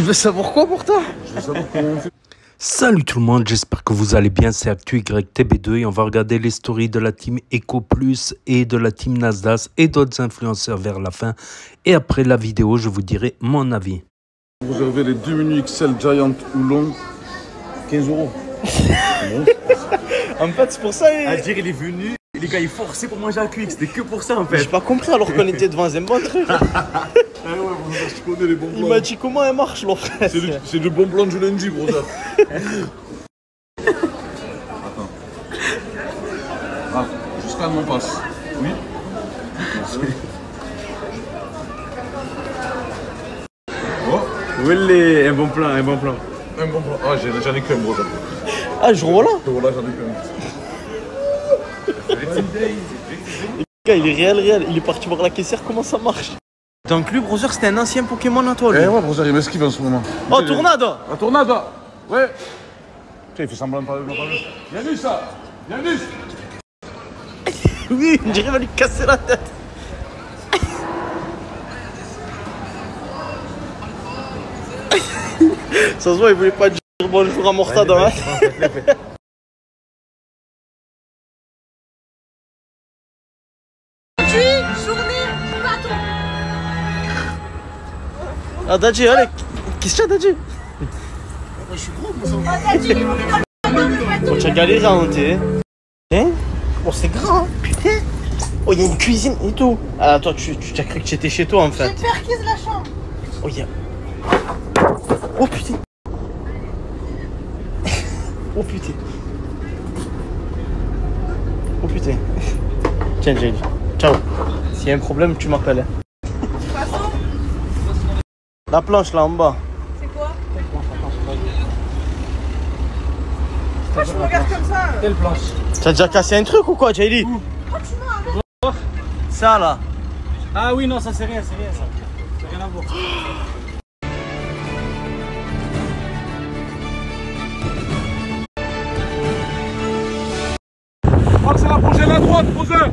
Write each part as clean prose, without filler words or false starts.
Tu veux savoir quoi pour toi? Je veux savoir comment on fait. Salut tout le monde, j'espère que vous allez bien, c'est ActuYTB2 et on va regarder les stories de la team Eco Plus et de la team Nasdaq et d'autres influenceurs vers la fin. Et après la vidéo, je vous dirai mon avis. Vous réservez les 2 menus XL Giant ou long, 15 €. En fait, c'est pour ça. À dire, il est venu, les gars, il forçait pour manger à QX, c'était que pour ça en fait. J'ai pas compris alors qu'on était devant un bon truc. Ah ouais, je connais les bons plans. Il m'a dit comment elle marche, l'offre. C'est du bon plan du lundi, brother. Attends. Ah, jusqu'à mon passe. Oui. Merci. Oh, Oui, un bon plan, un bon plan. un bon plan. Ah, j'en ai qu'un, brother. Ah, je roule là. Voilà, j'en ai qu'un. Le gars, il est réel. Il est parti voir la caissière, comment ça marche. Donc, lui, brother, c'était un ancien Pokémon à toi, lui. Eh ouais, brother, il m'esquive en ce moment. Oh, Tornado. La tornade. Ouais. Tiens, il fait semblant de parler. Yannis, ça. Yannis. Oui, on dirait qu'il va lui casser la tête. Ça se voit, il voulait pas dire bonjour à Mortada. Hein. Journée, bâton. Ah, Dadji, allez, qu'est-ce que tu as, Dadji? Je suis gros, moi, ça. Oh, t'as dit, le bâton. Tu as galéré à monter. Hein? Oh, c'est grand, hein. Putain. Oh, il y a une cuisine et tout. Ah, toi, tu as cru que tu étais chez toi, en fait. J'ai perquise la chambre. Oh, il y a... Oh, putain. Oh, putain. Oh, putain. Tiens, Jay. Ciao. S'il y a un problème, tu m'appelles. Poisson, La planche, là, en bas. c'est quoi? Pourquoi tu me regardes comme ça? Quelle planche? Tu as déjà cassé un truc ou quoi, Jayli? Pourquoi tu m'as avec? Ça, là. Ah oui, non, ça c'est rien ça. C'est rien à voir. Je crois que c'est la prochaine à droite, brother.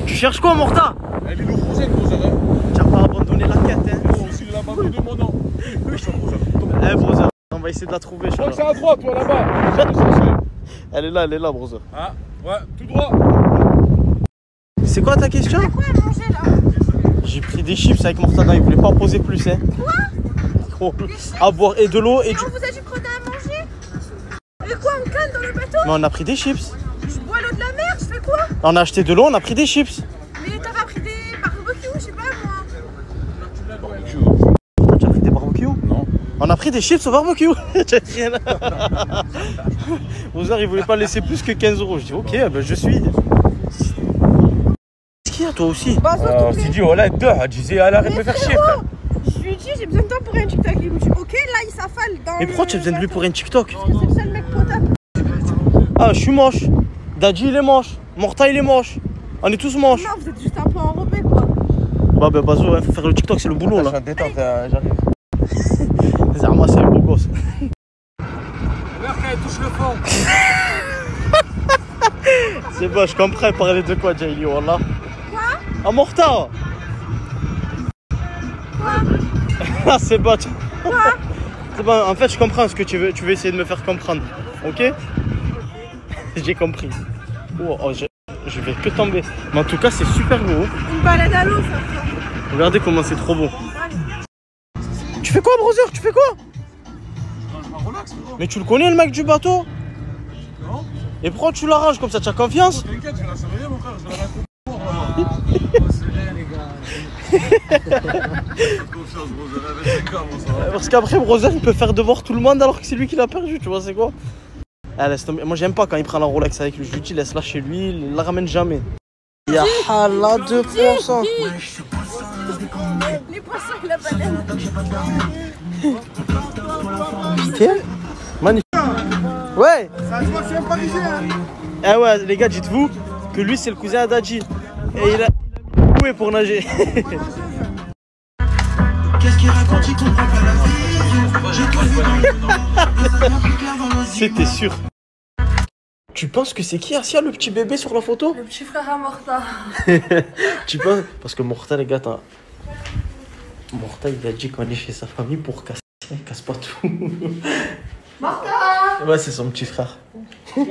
Tu cherches quoi, Morta? Elle est le prochaine, brother. Tu n'as pas abandonné la quête, hein? Moi aussi, il a abandonné mon nom. Eh, brother, on va essayer de la trouver, Je crois je que c'est à droite, toi, là-bas. Elle est là, brother. Ah, ouais, tout droit. C'est quoi ta question? C'est quoi à manger là? J'ai pris des chips avec Mortada, il voulait pas en poser plus, hein? Quoi? À boire et de l'eau et Et du... on vous a dit prenez à manger? Et quoi, on cale dans le bateau? Mais on a pris des chips. Je bois l'eau de la mer, je fais quoi? On a acheté de l'eau, on a pris des chips. Mais t'auras pris des barbecues, je sais pas moi. Tu as pris des barbecues? Non. On a pris des chips au barbecue. T'as rien à... Brother, il voulait pas laisser plus que 15 €. Je dis ok, ben je suis. Qu'est-ce qu'il y a toi aussi? Bah, On s'est dit, oh là, deux, elle disait, elle arrête de me faire chier, frère. Je lui ai dit j'ai besoin de toi pour un TikTok. Il me dit ok, là il s'affale dans. Mais pourquoi tu as besoin de lui pour un TikTok? Parce que c'est le seul mec potable. Ah, je suis moche. Dadji il est moche. Morta il est moche. On est tous moches. Non, vous êtes juste un peu enrobé quoi. Bah, ben, Bazo, hein, faut faire le TikTok, c'est le boulot là. détente, j'arrive. Zarma, c'est un beau gosse. Regarde quand elle touche le fond. C'est bon, je comprends parler de quoi, Jayli, wallah. Quoi? Ah, Morta. Ah, c'est bon. C'est bon, en fait, je comprends ce que tu veux essayer de me faire comprendre. Ok? J'ai compris. Oh, je vais que tomber. Mais en tout cas, c'est super beau. Une balade à l'eau, ça. Regardez comment c'est trop beau. Tu fais quoi, brother? Tu fais quoi? Mais tu le connais, le mec du bateau? Non. Et pourquoi tu l'arranges comme ça? Tu as confiance? T'inquiète, je vais la surveiller, mon frère. Je vais la confiance, brother. Avec 5 ans, moi, ça va. Parce qu'après, brother, il peut faire devoir tout le monde alors que c'est lui qui l'a perdu, tu vois, c'est quoi? Ah, laisse tomber. Moi, j'aime pas quand il prend la Rolex avec lui. Je lui dis, laisse-la chez lui, il la ramène jamais. Il y a hala 2%. Les poissons et la baleine. Putain, magnifique. Ouais. Ça se voit que c'est un Parisien. Ah ouais, les gars, dites-vous que lui, c'est le cousin à Dadji. Et il a mis le bouée pour nager. Qu'est-ce qu'il raconte, il comprend pas la vie. J'ai tout vu dans le C'était sûr. Tu penses que c'est qui, Asia, le petit bébé sur la photo? Le petit frère à Morta. Tu penses? Parce que Morta, les gars, Morta, il a dit qu'on est chez sa famille pour casser Il casse pas tout. Martha! Ouais, c'est son petit frère. C'est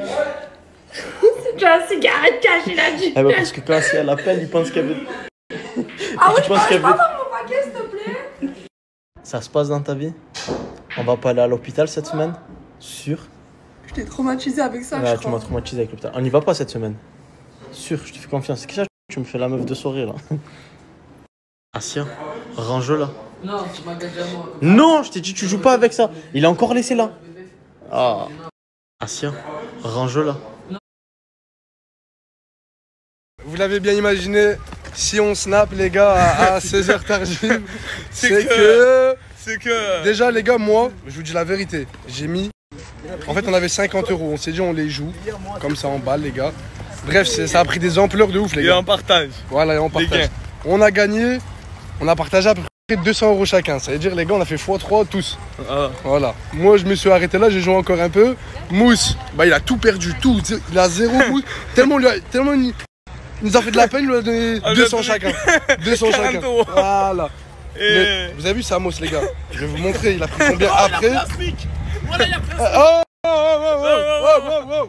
déjà une cigarette cachée là-dessus. Eh ben, parce que quand elle appelle, il pense qu'elle veut. Ah oui, tu penses qu'elle pas veut. dans mon paquet, s'il te plaît. Ça se passe dans ta vie? On va pas aller à l'hôpital cette semaine? Sûr? Je t'ai traumatisé avec ça, Ouais, je tu m'as crois. traumatisé avec l'hôpital. On n'y va pas cette semaine? Sûr, je te fais confiance. C'est qui ça? Tu me fais la meuf de soirée là. Assia, range là. Non, tu m'as gagé à moi. Non, je t'ai dit tu joues pas avec ça. Il est encore laissé là. Ah. Assia, range là. Vous l'avez bien imaginé, si on snap les gars à 16h tardive, c'est que... Déjà les gars, moi, je vous dis la vérité, j'ai mis... En fait on avait 50 €, on s'est dit on les joue, comme ça en balle les gars. Bref, ça a pris des ampleurs de ouf les gars. Et on partage. Voilà, et on partage. On a gagné, on a partagé à peu près 200 € chacun. Ça veut dire les gars, on a fait x3 tous. Ah. Voilà. Moi je me suis arrêté là, j'ai joué encore un peu. Mousse, bah il a tout perdu, tout. Il a 0 mousse. Tellement il nous a fait de la peine, il nous a donné 200 chacun. 200 chacun. Voilà. Mais vous avez vu Samos les gars? Je vais vous montrer, il a pris combien après.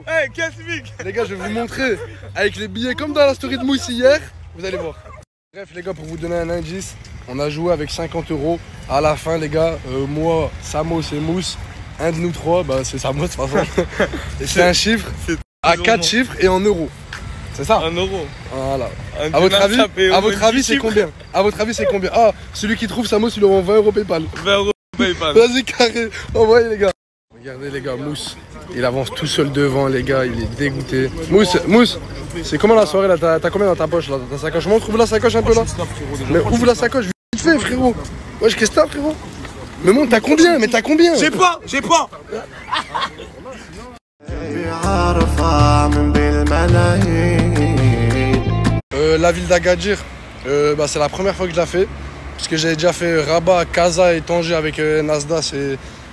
Hey, Casmic! Les gars, je vais vous montrer avec les billets comme dans la story de Mousse hier. Vous allez voir. Bref les gars, pour vous donner un indice, on a joué avec 50 €. À la fin les gars, moi, Samos et Mousse, un de nous trois, bah c'est Samos de toute façon. Et c'est un chiffre à 4 chiffres et en euros. C'est ça? 1 euro. Voilà. À votre avis, c'est combien? À votre avis, c'est combien? Ah, celui qui trouve Samos, il lui envoie 20 € PayPal. 20 € PayPal. Vas-y, carré. Envoyez les gars. Regardez les gars, Mousse, il avance tout seul devant les gars, il est dégoûté. Mousse, c'est comment la soirée là? T'as combien dans ta poche là? Dans ta sacoche? Montre, ouvre la sacoche un peu là. Mais ouvre la sacoche, vite fait frérot. Wesh, qu'est-ce que t'as frérot? Mais montre, t'as combien? Mais t'as combien? J'ai pas. La ville d'Agadir, bah, c'est la première fois que je la fais. Parce que j'avais déjà fait Rabat, Casa et Tanger avec Nasdas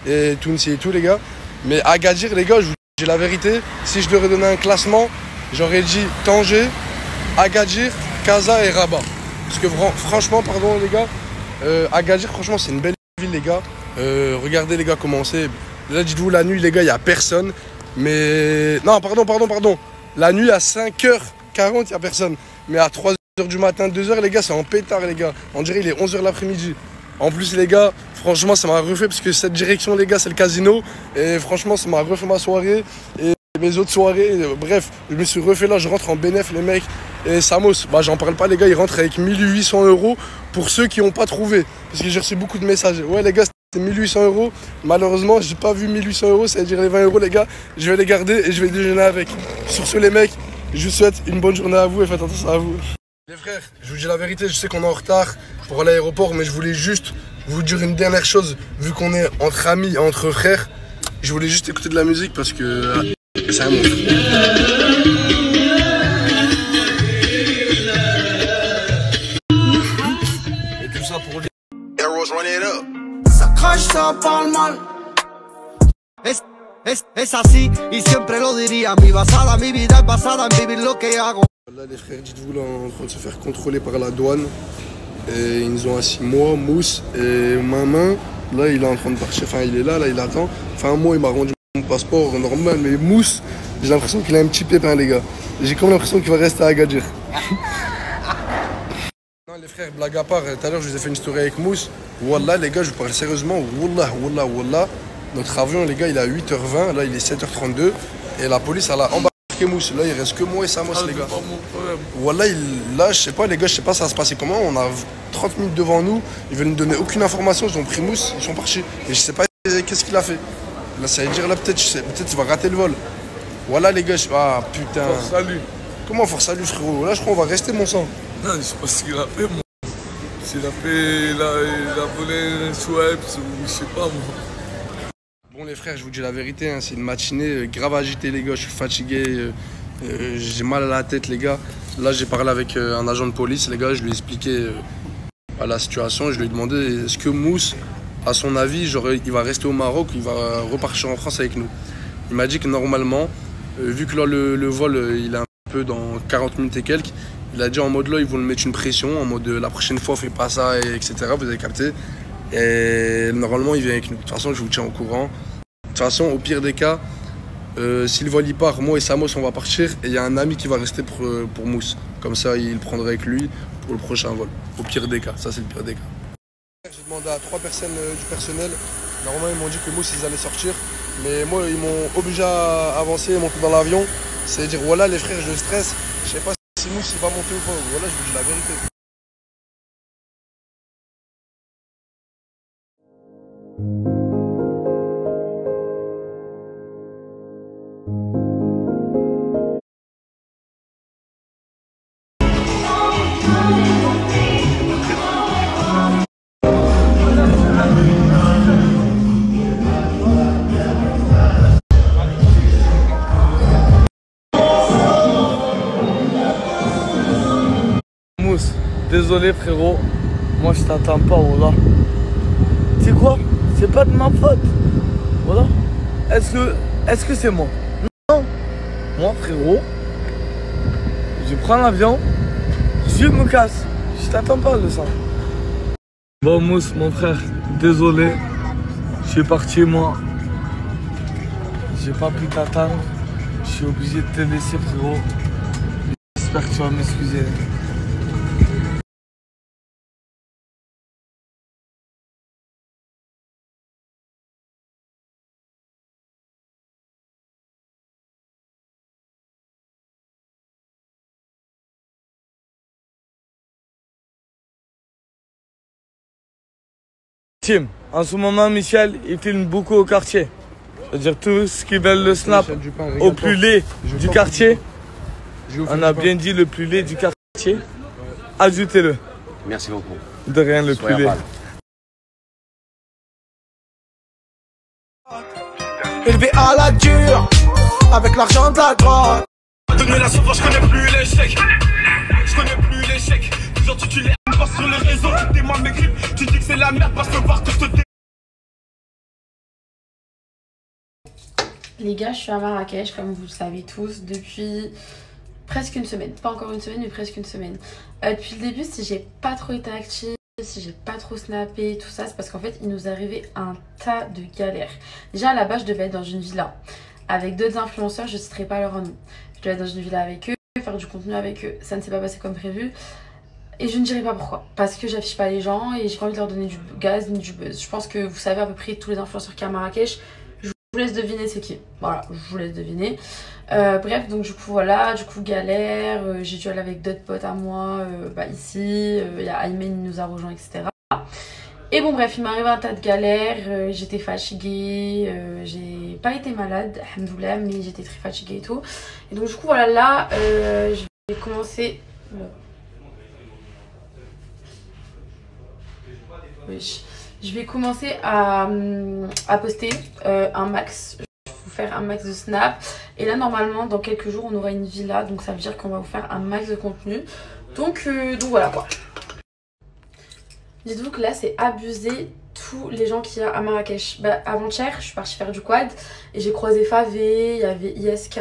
et Tounsi et tout les gars. Mais Agadir les gars, je vous dis la vérité, si je devais donner un classement, j'aurais dit Tanger, Agadir, Casa et Rabat. Parce que franchement, pardon les gars, Agadir franchement c'est une belle ville les gars. Regardez les gars comment c'est. Là dites-vous la nuit les gars, il n'y a personne. Mais non pardon. La nuit à 5h40 il n'y a personne. Mais à 3h du matin, 2h les gars, c'est en pétard les gars. On dirait il est 11h l'après-midi. En plus les gars, franchement ça m'a refait parce que cette direction les gars c'est le casino. Et franchement ça m'a refait ma soirée et mes autres soirées. Bref, je me suis refait là, je rentre en bénéf les mecs. Et Samos, bah j'en parle pas les gars, il rentre avec 1800 € pour ceux qui n'ont pas trouvé. Parce que j'ai reçu beaucoup de messages. Ouais les gars, c'est 1800 €. Malheureusement, j'ai pas vu 1800 €, c'est-à-dire les 20 € les gars. Je vais les garder et je vais déjeuner avec. Sur ce les mecs, je vous souhaite une bonne journée à vous et faites attention à vous. Les frères, je vous dis la vérité, je sais qu'on est en retard pour l'aéroport, mais je voulais juste vous dire une dernière chose. Vu qu'on est entre amis, entre frères, je voulais juste écouter de la musique parce que c'est un monstre. Et tout ça pour dire. Ça crache, ça parle mal. Es así y siempre lo diría. Mi basada, mi vida es basada en vivir lo que hago. Là les frères, dites-vous là, on est en train de se faire contrôler par la douane. Et ils nous ont assis moi, Mousse et Maman. Là il est en train de partir, enfin il est là, il attend. Enfin moi il m'a rendu mon passeport normal, mais Mousse, j'ai l'impression qu'il a un petit pépin les gars. J'ai comme l'impression qu'il va rester à Agadir. Non les frères, blague à part, tout à l'heure je vous ai fait une story avec Mousse. Wallah les gars, je vous parle sérieusement, wallah. Notre avion les gars il est à 8h20, là il est 7h32. Et la police elle a embarqué Mousse. Là il reste que moi et Samos les gars. Wallah, là je sais pas les gars, je sais pas ça va se passer comment. On a 30 minutes devant nous, ils veulent nous donner aucune information, ils ont pris Mousse, ils sont partis. Et je sais pas qu'est-ce qu'il a fait. Là ça veut dire là peut-être il va rater le vol. Voilà les gars, ah putain. Force à lui. Comment force à lui frérot? Là je crois qu'on va rester mon sang. Non, je sais pas ce qu'il a fait moi. S'il a fait, il a volé un swipe ou je sais pas moi. Bon les frères, je vous dis la vérité, hein, c'est une matinée grave agitée les gars, je suis fatigué, j'ai mal à la tête les gars. Là j'ai parlé avec un agent de police les gars, je lui ai expliqué la situation, je lui ai demandé est-ce que Mousse, à son avis, il va rester au Maroc, il va repartir en France avec nous. Il m'a dit que normalement, vu que là le vol il est un peu dans 40 minutes et quelques, il a dit en mode là ils vont lui mettre une pression, en mode la prochaine fois fais pas ça, etc. Vous avez capté. Et normalement, il vient avec nous. De toute façon, je vous tiens au courant. De toute façon, au pire des cas, si le vol il part, moi et Samos, on va partir. Et il y a un ami qui va rester pour Mousse. Comme ça, il prendra avec lui pour le prochain vol. Au pire des cas, ça c'est le pire des cas. J'ai demandé à 3 personnes du personnel. Normalement, ils m'ont dit que Mousse, ils allaient sortir. Mais moi, ils m'ont obligé à avancer, monter dans l'avion. C'est dire, voilà les frères, je stresse. Je sais pas si Mousse, il va monter ou pas. Voilà, je vous dis la vérité. Désolé frérot, moi je t'attends pas, voilà. Tu sais quoi? C'est pas de ma faute. Voilà. Est-ce que c'est moi? Non. Moi frérot, je prends l'avion, je me casse. Je t'attends pas de ça. Bon Mousse, mon frère, désolé. Je suis parti moi. J'ai pas pu t'attendre. Je suis obligé de te laisser frérot. J'espère que tu vas m'excuser. Tim, en ce moment, Michel, il filme beaucoup au quartier. C'est-à-dire tous ceux qui veulent le snap au plus laid du quartier. On a bien dit le plus laid du quartier. Ajoutez-le. Merci beaucoup. De rien, le plus laid. Élevé à la dure, avec l'argent de la drogue. Donner la sauve, je connais plus l'échec. Je connais plus l'échec. Toujours tu les pas sur les réseaux. T'es moi mes clips. Tu dis que c'est la merde parce que voir que je te. Les gars, je suis à Marrakech, comme vous le savez tous, depuis presque une semaine. Pas encore une semaine, mais presque une semaine. Depuis le début, si j'ai pas trop été active, si j'ai pas trop snappé, tout ça, c'est parce qu'en fait, il nous arrivait un tas de galères. Déjà, à la base, je devais être dans une villa avec d'autres influenceurs, je ne citerai pas leur nom. Je devais être dans une villa avec eux, faire du contenu avec eux. Ça ne s'est pas passé comme prévu. Et je ne dirai pas pourquoi. Parce que j'affiche pas les gens et j'ai pas envie de leur donner du gaz ni du buzz. Je pense que vous savez à peu près tous les influenceurs qui sont à Marrakech. Je vous laisse deviner c'est qui. Voilà, je vous laisse deviner. Bref, donc du coup voilà, galère. J'ai dû aller avec d'autres potes à moi ici. Il y a Aymen qui nous a rejoint, etc. Et bon bref, il m'est arrivé un tas de galères. J'étais fatiguée. J'ai pas été malade, alhamdoulilah, mais j'étais très fatiguée et tout. Et donc du coup voilà, là, je vais commencer... Oui. Je vais commencer à poster un max. Je vais vous faire un max de snap. Et là, normalement, dans quelques jours, on aura une villa. Donc, ça veut dire qu'on va vous faire un max de contenu. Donc voilà quoi. Dites-vous que là, c'est abusé tous les gens qu'il y a à Marrakech. Avant-hier, je suis partie faire du quad. Et j'ai croisé Favé, il y avait ISK.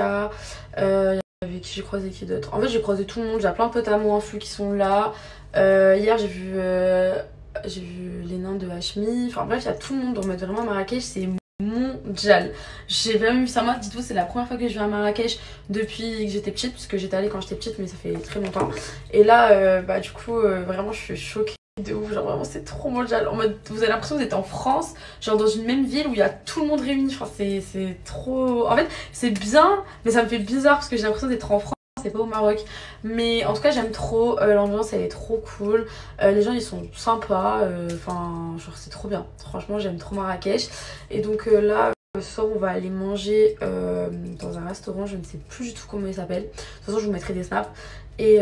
Il y avait qui j'ai croisé qui d'autre. En fait, j'ai croisé tout le monde. J'ai plein de potes à moi influx qui sont là. Hier, j'ai vu les nains de Hachmi. Enfin bref, il y a tout le monde en mode vraiment Marrakech, c'est mondial. J'ai vraiment vu ça moi, dites-vous, c'est la première fois que je viens à Marrakech depuis que j'étais petite, parce que j'étais allée quand j'étais petite, mais ça fait très longtemps. Et là, du coup, vraiment, je suis choquée de ouf. Genre vraiment, c'est trop mondial. En mode, vous avez l'impression que vous êtes en France, genre dans une même ville où il y a tout le monde réuni. Enfin, c'est trop... En fait, c'est bien, mais ça me fait bizarre parce que j'ai l'impression d'être en France. C'est pas au Maroc, mais en tout cas j'aime trop, l'ambiance elle est trop cool, les gens ils sont sympas, enfin genre c'est trop bien, franchement j'aime trop Marrakech. Et donc là ce soir on va aller manger dans un restaurant, je ne sais plus du tout comment il s'appelle, de toute façon je vous mettrai des snaps. Et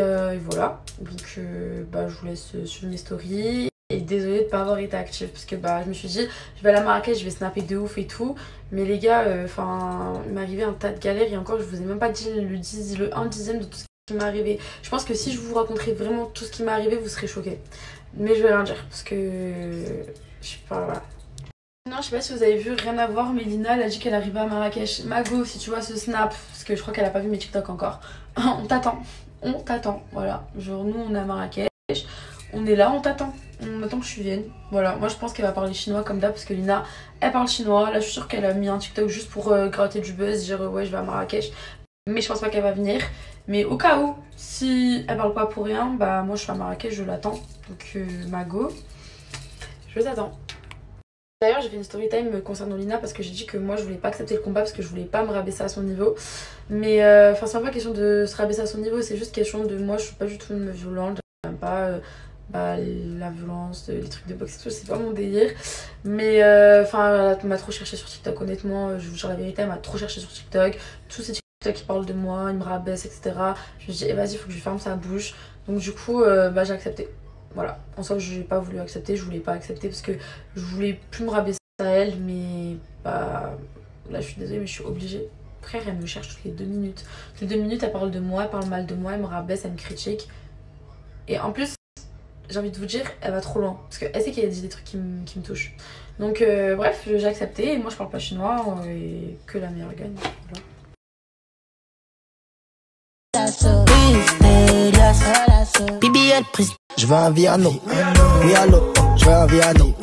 voilà, donc je vous laisse suivre mes stories. Et désolée de ne pas avoir été active parce que je me suis dit je vais aller à Marrakech, je vais snapper de ouf et tout. Mais les gars, il m'est arrivé un tas de galères et encore je vous ai même pas dit le 1/10 de tout ce qui m'est arrivé. Je pense que si je vous raconterais vraiment tout ce qui m'est arrivé, vous serez choqués. Mais je vais rien dire parce que je sais pas, voilà. Non, je sais pas si vous avez vu, rien à voir, Mélina elle a dit qu'elle arrivait à Marrakech. Mago, si tu vois ce snap, parce que je crois qu'elle a pas vu mes TikTok encore. On t'attend, voilà. Genre nous on est à Marrakech, on est là, on t'attend. On attend que je vienne. Voilà, moi je pense qu'elle va parler chinois comme d'hab parce que Lina elle parle chinois. Là je suis sûre qu'elle a mis un TikTok juste pour gratter du buzz, dire ouais je vais à Marrakech. Mais je pense pas qu'elle va venir. Mais au cas où, si elle parle pas pour rien, bah moi je suis à Marrakech, je l'attends. Donc Mago, je t'attends. D'ailleurs j'ai fait une story time concernant Lina parce que j'ai dit que moi je voulais pas accepter le combat parce que je voulais pas me rabaisser à son niveau. Mais enfin c'est pas question de se rabaisser à son niveau, c'est juste question de moi je suis pas du tout une violente, j'aime pas la violence, les trucs de boxe et tout, c'est pas mon délire. Mais enfin elle m'a trop cherché sur TikTok honnêtement, je vous dire la vérité, elle m'a trop cherché sur TikTok. Tous ces TikTok qui parlent de moi, il me rabaisse etc. Je me dis eh, vas-y faut que je ferme sa bouche. Donc du coup j'ai accepté. Voilà, en soi j'ai pas voulu accepter, je voulais pas accepter parce que je voulais plus me rabaisser à elle, mais bah là je suis désolée mais je suis obligée. Frère elle me cherche toutes les 2 minutes. Toutes les 2 minutes elle parle de moi, elle parle mal de moi, elle me rabaisse, elle me critique. Et en plus j'ai envie de vous dire, elle va trop loin parce qu'elle sait qu'elle dit des trucs qui me touchent. Donc bref, j'ai accepté et moi je parle pas chinois et que la meilleure gagne. Voilà. Je veux un Viano. Oui, allô, je veux un Viano.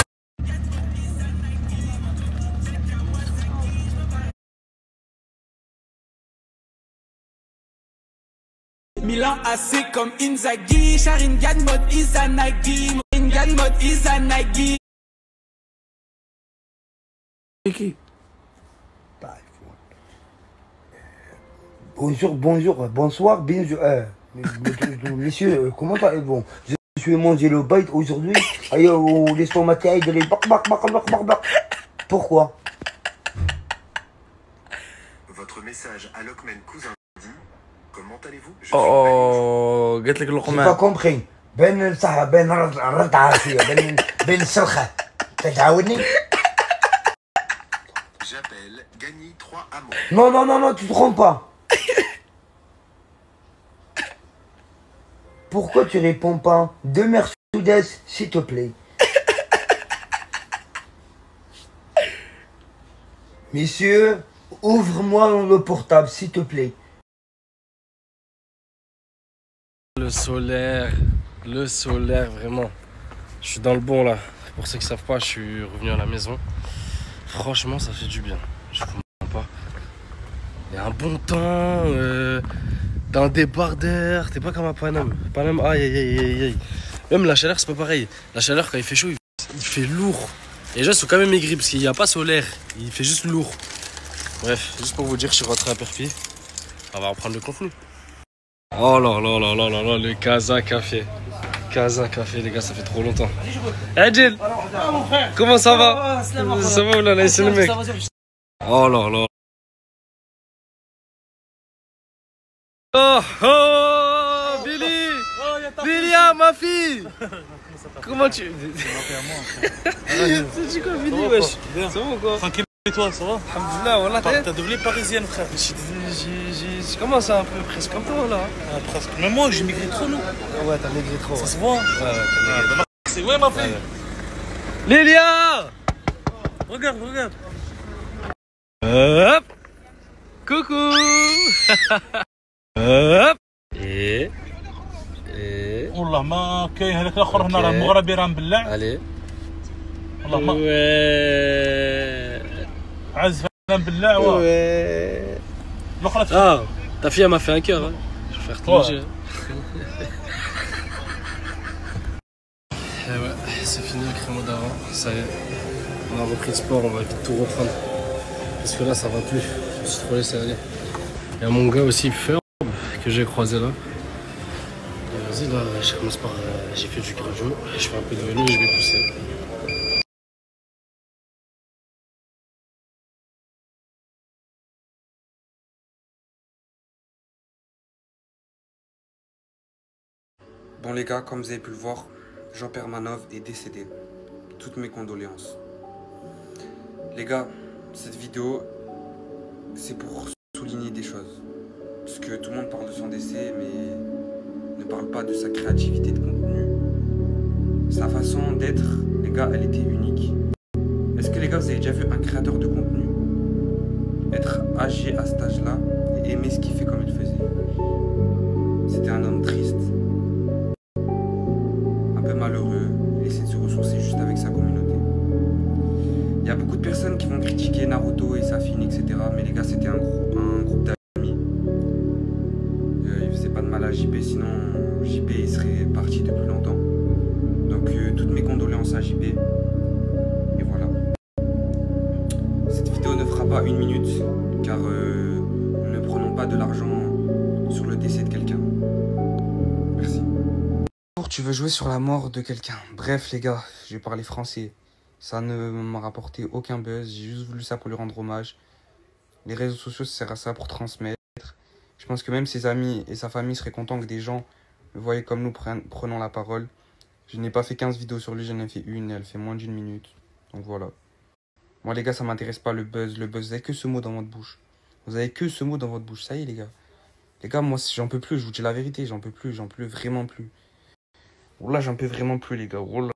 Milan AC comme Inzaghi, Sharingan mode Izanagi, Sharingan mode Izanagi. C'est qui? Bonjour, bonjour, bonsoir, bonjour. Messieurs, comment ça bon, je suis mangé le bait aujourd'hui. Aïe, laisse-moi mater de les Pourquoi? Votre message à Lokman cousin dit comment allez-vous? Oh, قلت لك لقمان. J'ai pas compris. Ben الصحة ben رد عافية ben السلخة. تتعاوني؟ J'appelle Gagny 3 Amants. Non, tu te trompes pas. Pourquoi tu réponds pas? 2 Mercedes, s'il te plaît. Messieurs, ouvre-moi le portable, s'il te plaît. Le solaire, vraiment. Je suis dans le bon là. Pour ceux qui savent pas, je suis revenu à la maison. Franchement, ça fait du bien. Je vous mens pas. Il y a un bon temps, d'un débardeur. T'es pas comme à Paname. Paname, aïe. Même la chaleur, c'est pas pareil. La chaleur, quand il fait chaud, il fait lourd. Et les gens sont quand même aigris parce qu'il n'y a pas solaire. Il fait juste lourd. Bref, juste pour vous dire, je suis rentré à Perpi. On va reprendre le contenu. Oh là, le Casa Café. Casa Café, les gars, ça fait trop longtemps. Hey Jill, comment ça va? Ça va ou là, c'est le mec. Oh là. Oh, Billy! Billy, ma fille! Comment tu... C'est quoi, Billy, wesh? Ça va ou quoi? Tranquille, et toi, ça va? Alhamdoulilah, voilà. T'as devenu parisienne, frère. J'ai commencé un peu presque comme toi, là. Ah, presque. Même moi, j'ai migré trop, non? Ouais, t'as migré trop. Ça se voit? Ouais, c'est ouais, ma fille. Lilia! Regarde. Hop! Coucou! Hop! Et... والله ما كاين هذاك الاخر هنا راه مغربي راه مبلع. Allez. والله ما عزف انا مبلع. Ouais. الاخرى Ah, ta fille elle m'a fait un cœur. Hein. Je vais faire te manger. Et ouais, c'est fini le créneau d'avant. Ça y est. On a repris le sport, on va vite tout reprendre. Parce que là ça va plus. Je me suis trop laissé aller. Il y a mon gars aussi, Ferb, que j'ai croisé là. Vas-y, là, je commence par. J'ai fait du cardio, je fais un peu de vélo et je vais pousser. Bon les gars, comme vous avez pu le voir, Jean-Pierre Manov est décédé. Toutes mes condoléances. Les gars, cette vidéo, c'est pour souligner des choses. Parce que tout le monde parle de son décès, mais ne parle pas de sa créativité de contenu. Sa façon d'être, les gars, elle était unique. Est-ce que les gars, vous avez déjà vu un créateur de contenu être âgé à cet âge-là et aimer ce qu'il fait comme il faisait? C'était un homme triste, un peu malheureux, laissé de critiqué Naruto et sa fille, etc. Mais les gars, c'était un groupe d'amis. Ils faisaient pas de mal à JP, sinon JP il serait parti depuis longtemps. Donc toutes mes condoléances à JP. Et voilà. Cette vidéo ne fera pas 1 minute, car nous ne prenons pas de l'argent sur le décès de quelqu'un. Merci. Tu veux jouer sur la mort de quelqu'un. Bref les gars, je vais parler français. Ça ne m'a rapporté aucun buzz, j'ai juste voulu ça pour lui rendre hommage. Les réseaux sociaux, ça sert à ça pour transmettre. Je pense que même ses amis et sa famille seraient contents que des gens le voyaient comme nous prenons la parole. Je n'ai pas fait 15 vidéos sur lui, j'en ai fait une et elle fait moins d'1 minute. Donc voilà. Moi les gars, ça m'intéresse pas le buzz. Le buzz, vous avez que ce mot dans votre bouche. Vous avez que ce mot dans votre bouche, ça y est les gars. Les gars, moi j'en peux plus, je vous dis la vérité, j'en peux vraiment plus. Oh là, j'en peux vraiment plus les gars, oh là.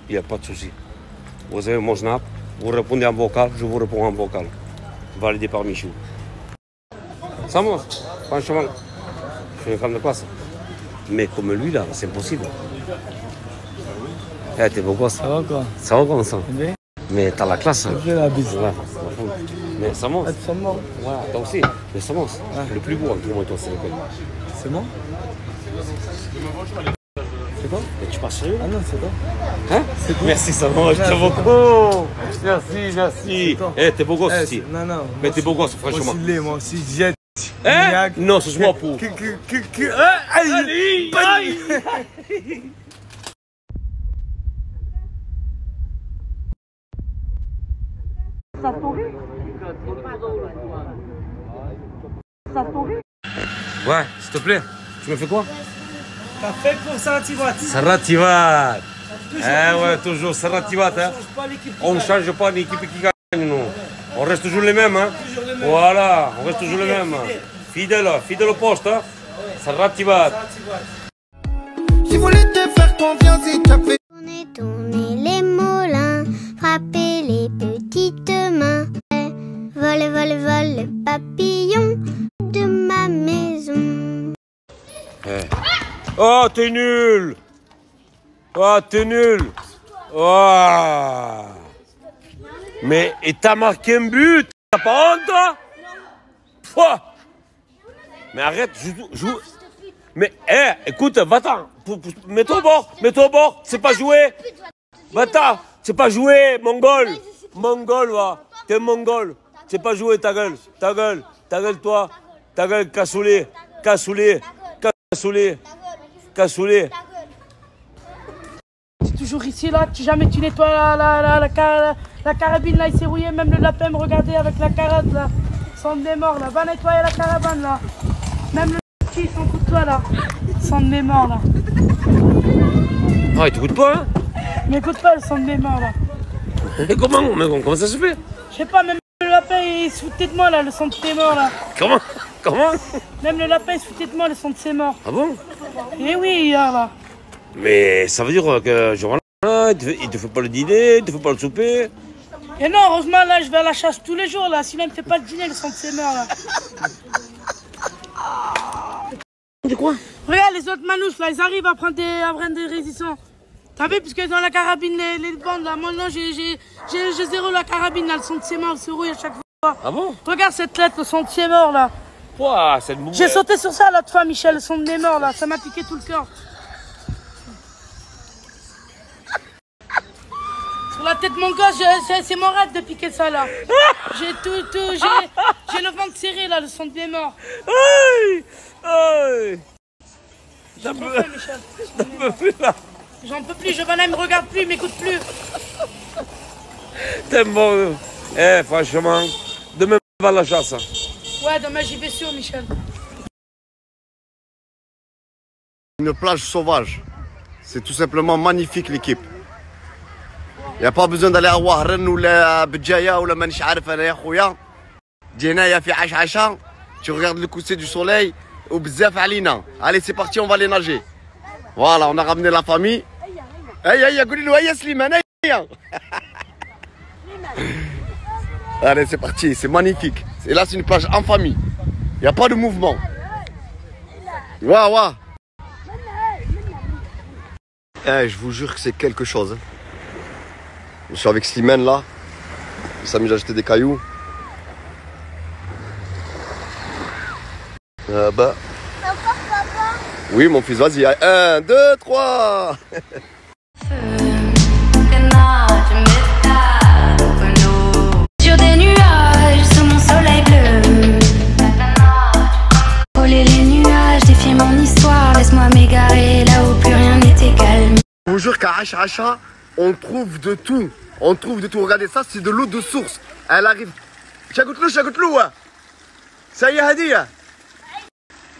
Il n'y a pas de souci. Vous avez mon snap, vous répondez en vocal, je vous réponds en vocal. Validé par Michou. Ça moi, franchement, je suis une femme de classe. Mais comme lui là, c'est impossible. Eh, t'es beau gosse. Ça va quoi? Ça va comme ça? Mais t'as la classe. Hein. J'ai la bise. Ouais, mais ça monte. Ça monte. Voilà, toi aussi. Mais ça monte. Le plus beau, dis-moi toi, c'est lequel? C'est moi? C'est quoi? Tu passes sérieux? Ah non, c'est toi. Hein? C'est toi. Merci, ça va, je t'aime beaucoup. Merci. Eh, t'es beau gosse aussi. Non, non. Mais t'es beau gosse, franchement. Moi aussi, j'ai. Hein? Non, c'est moi pour. Aïe! Ça pourrit? Ça pourrit? Ouais, s'il te plaît, tu me fais quoi? Café pour Sarativat. Sarativat. Eh ouais, toujours Sarativat. Hein. On ne change pas l'équipe qui gagne, nous. On reste toujours les mêmes. Hein. Voilà, on reste toujours les mêmes. Fidèle au poste. Hein. Sarativat. J'ai voulu te faire confiance et t'as fait tourner les moulins, frapper les petites mains. Vole, le papillon de ma maison. Eh. Oh, t'es nul! Oh, t'es nul! Oh! Mais, et t'as marqué un but! T'as pas honte, toi? Pouah! Mais arrête, joue. Mais, écoute, va-t'en! Mets-toi au bord! C'est pas joué! Va-t'en! C'est pas joué, mongol! Mongol, va! T'es mongol! C'est pas joué, ta gueule, toi! Ta gueule, cassoulet! C'est toujours ici là, jamais tu nettoies la carabine là, il s'est rouillé, même le lapin me regardait avec la carotte là. Sang de mémoire là, va nettoyer la caravane là. Même le petit s'en fout de toi là. Sang de mémoire là. Ah, il t'écoute pas hein? M'écoute pas le sang de mémoire là. Et comment ça se fait? Je sais pas, même le lapin il se foutait de moi là, le sang de ses morts là. Comment? Même le lapin il se foutait de moi, le sang de ses morts. Ah bon? Eh oui, hier là. Mais ça veut dire que genre là, il te fait pas le dîner, il te fait pas le souper. Et non, heureusement là, je vais à la chasse tous les jours là, sinon il me fait pas le dîner, le sang de ses morts là. De quoi? Regarde les autres manouches là, ils arrivent à prendre des résistants. T'as vu, parce que dans la carabine, les bandes là, moi non, j'ai zéro la carabine là, le sang de ses morts, il se rouille à chaque fois. Ah bon? Regarde cette lettre, le sang de ses morts là. Ouah, c'est le J'ai sauté sur ça l'autre fois, Michel, le son de mes morts là, ça m'a piqué tout le cœur. Sur la tête de mon gosse, c'est mon rêve de piquer ça là. J'ai j'ai le ventre serré là, le son de mes morts. Aïe! J'en peux plus là. J'en peux plus, Giovanna, il me regarde plus, il m'écoute plus. T'es bon. Franchement, demain on va à la chasse. Ouais, demain j'y vais sûr, Michel. Une plage sauvage. C'est tout simplement magnifique l'équipe. Il n'y a pas besoin d'aller à Wahran ou à Bidjaya ou à Manish Arif, Djena, fi Acha. Tu regardes le coucher du soleil ou Bzef Alina. Allez, c'est parti, on va aller nager. Voilà, on a ramené la famille. Aïe, aïe, aïe, Allez, c'est parti, c'est magnifique. Et là, c'est une plage en famille. Il n'y a pas de mouvement. Waouh. Eh, je vous jure que c'est quelque chose. Je suis avec Slimane là. Il s'amuse à jeter des cailloux. Bah. Oui, mon fils, vas-y. 1, 2, 3. Sur des nuages, sous mon soleil bleu. Voler les nuages, défier mon histoire. Laisse-moi m'égarer là où plus rien n'était calme. Je vous jure qu'à Acha, on trouve de tout. On trouve de tout. Regardez ça, c'est de l'eau de source. Elle arrive. Chagotlou, hein. Ça y est, Hadi.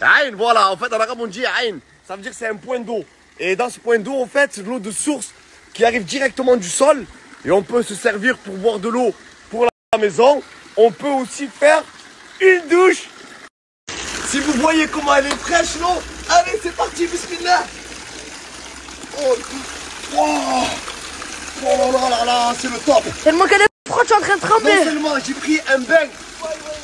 Aïn, voilà. En fait, en arabe, on dit Aïn. Ça veut dire que c'est un point d'eau. Et dans ce point d'eau, en fait, c'est de l'eau de source qui arrive directement du sol. Et on peut se servir pour boire de l'eau pour la maison. On peut aussi faire une douche. Si vous voyez comment elle est fraîche, l'eau. Allez, c'est parti, bismillah. Oh là là là, c'est le top. Tellement qu'elle est froide, je suis en train de trembler. Non seulement j'ai pris un bain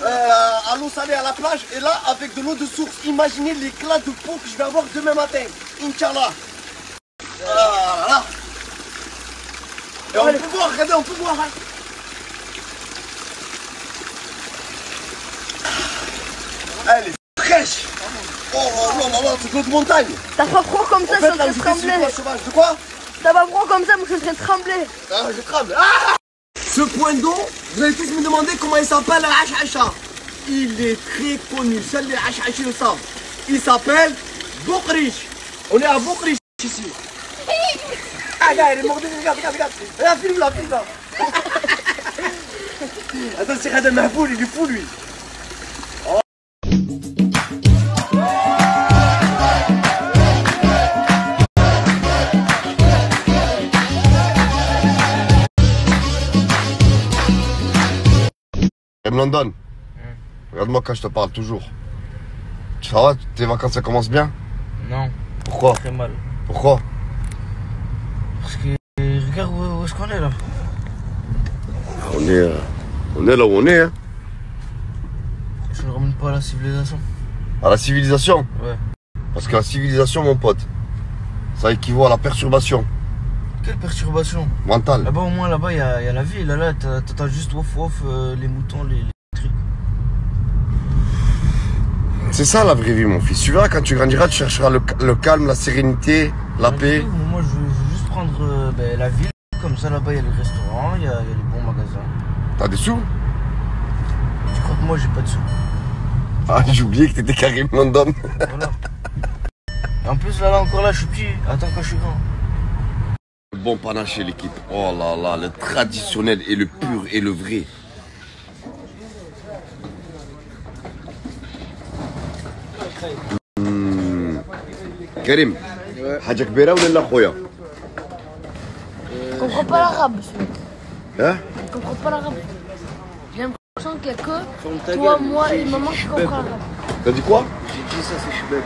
à l'eau salée à la plage et là avec de l'eau de source. Imaginez l'éclat de peau que je vais avoir demain matin. Inch'Allah. Là. Et on peut voir, regardez, on peut voir. Hein. Elle est fraîche. Oh là là, c'est de l'eau de montagne. T'as pas froid comme ça, je suis en train de trembler. De quoi? T'as pas froid comme ça, moi je suis en train de trembler. Ah, je tremble. Ah, ce point d'eau, vous allez tous me demander comment il s'appelle à Acha. Il est très connu, seuls les Acha le savent. Il s'appelle Bokrish. On est à Bokrish ici. Ah, gars, il est mort de regarde. Regarde, filme là. Attends, c'est Khadem Mahfoul, il est fou lui. London, regarde-moi quand je te parle toujours. Ça va, tes vacances ça commence bien? Non. Pourquoi? Très mal. Pourquoi? Parce que regarde où est-ce qu'on est là. On est là où on est. Hein. Je ne ramène pas à la civilisation. À la civilisation? Ouais. Parce que la civilisation, mon pote, ça équivaut à la perturbation. Quelle perturbation? Mentale. Là-bas, au moins, là-bas, il y a la vie. Là, t'as juste off, les moutons, les trucs. C'est ça la vraie vie, mon fils. Tu verras, quand tu grandiras, tu chercheras le calme, la sérénité, la paix. Moi, je veux juste prendre la ville. Comme ça, là-bas, il y a les restaurants, il y a les bons magasins. T'as des sous? Tu crois que moi, j'ai pas de sous? Ah, j'ai oublié que t'étais Karim London. Voilà. Et en plus, là, encore là, je suis petit. Attends, quand je suis grand. Bon panaché l'équipe. Oh là là, le traditionnel et le pur et le vrai. Karim, حاجة كبيرة ولا خويا؟ Je comprends pas l'arabe, ce mec. Hein? Je comprends pas l'arabe. J'ai l'impression qu'il y a que toi, moi et maman qui comprennent l'arabe. T'as dit quoi? J'ai dit ça, c'est chebeb.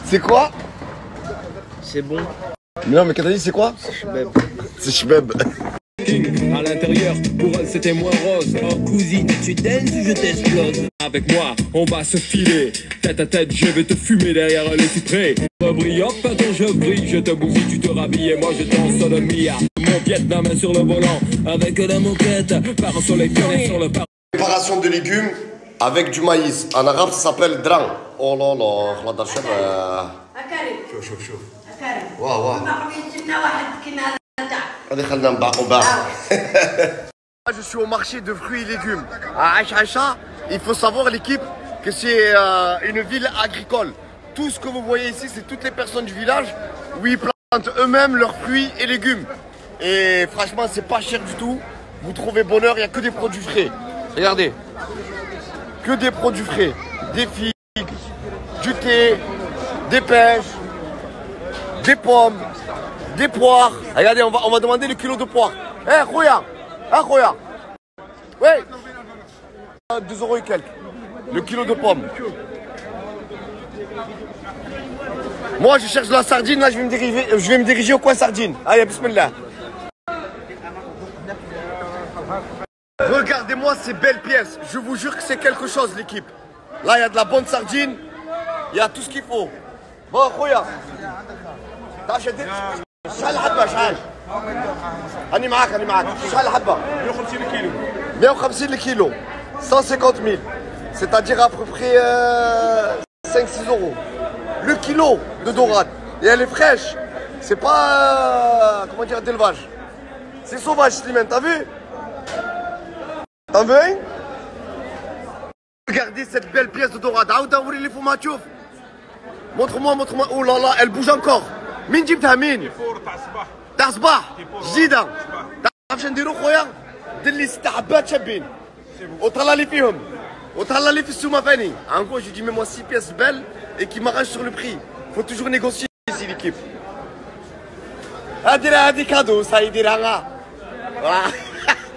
C'est quoi? C'est bon. Mais non, mais quand t'as dit c'est quoi? C'est chebeb. C'est chebeb. À l'intérieur, pour elle c'était moins rose. Oh cousine, tu danses ou je t'explose? Avec moi, on va se filer. Tête à tête, je vais te fumer derrière les cyprès. Brille, hop, attends, je brille, je te bousille, tu te rhabilles et moi je t'en sodomie. Mon Vietnam est sur le volant, avec la moquette, par un soleil violet sur le parc. Préparation de légumes avec du maïs. En arabe, ça s'appelle drang. Oh là là, la darchar. Chaud. Waouh. Je suis au marché de fruits et légumes à Acha. Il faut savoir l'équipe que c'est une ville agricole. Tout ce que vous voyez ici, c'est toutes les personnes du village où ils plantent eux-mêmes leurs fruits et légumes. Et franchement, c'est pas cher du tout. Vous trouvez bonheur, il n'y a que des produits frais. Regardez, que des produits frais. Des figues, du thé, des pêches, des pommes, des poires. Regardez, on va demander le kilo de poires. Eh, Khoya, ouais. 2 € et quelques. Le kilo de pommes. Moi, je cherche de la sardine. Là, je vais me diriger au coin sardine. Allez, bismillah. Regardez-moi ces belles pièces. Je vous jure que c'est quelque chose, l'équipe. Là, il y a de la bonne sardine. Il y a tout ce qu'il faut. Bon, خويا. شحال الحبة شحال؟ أنا معاك. شحال الحبة؟ 150 الكيلو. 150 الكيلو. 150 000. C'est-à-dire à peu près 5-6 euros. Le kilo de dorade. Et elle est fraîche. C'est pas, comment dire, d'élevage. C'est sauvage, Slimane, t'as vu? T'en veux un? Regardez cette belle pièce de dorade. Montre-moi. Oh là là, elle bouge encore. Min جبتها مين؟ تاع صباح جديدة. تعرف شنو نديرو خويا؟ دير لي 6 حبات شابين. وطلع لي فيهم. وطلع لي في السومة فاني. En gros, je dis mets-moi 6 pièces belles et qui m'arrangent sur le prix. Faut toujours négocier ici l'équipe. هادي كادو سايديرها.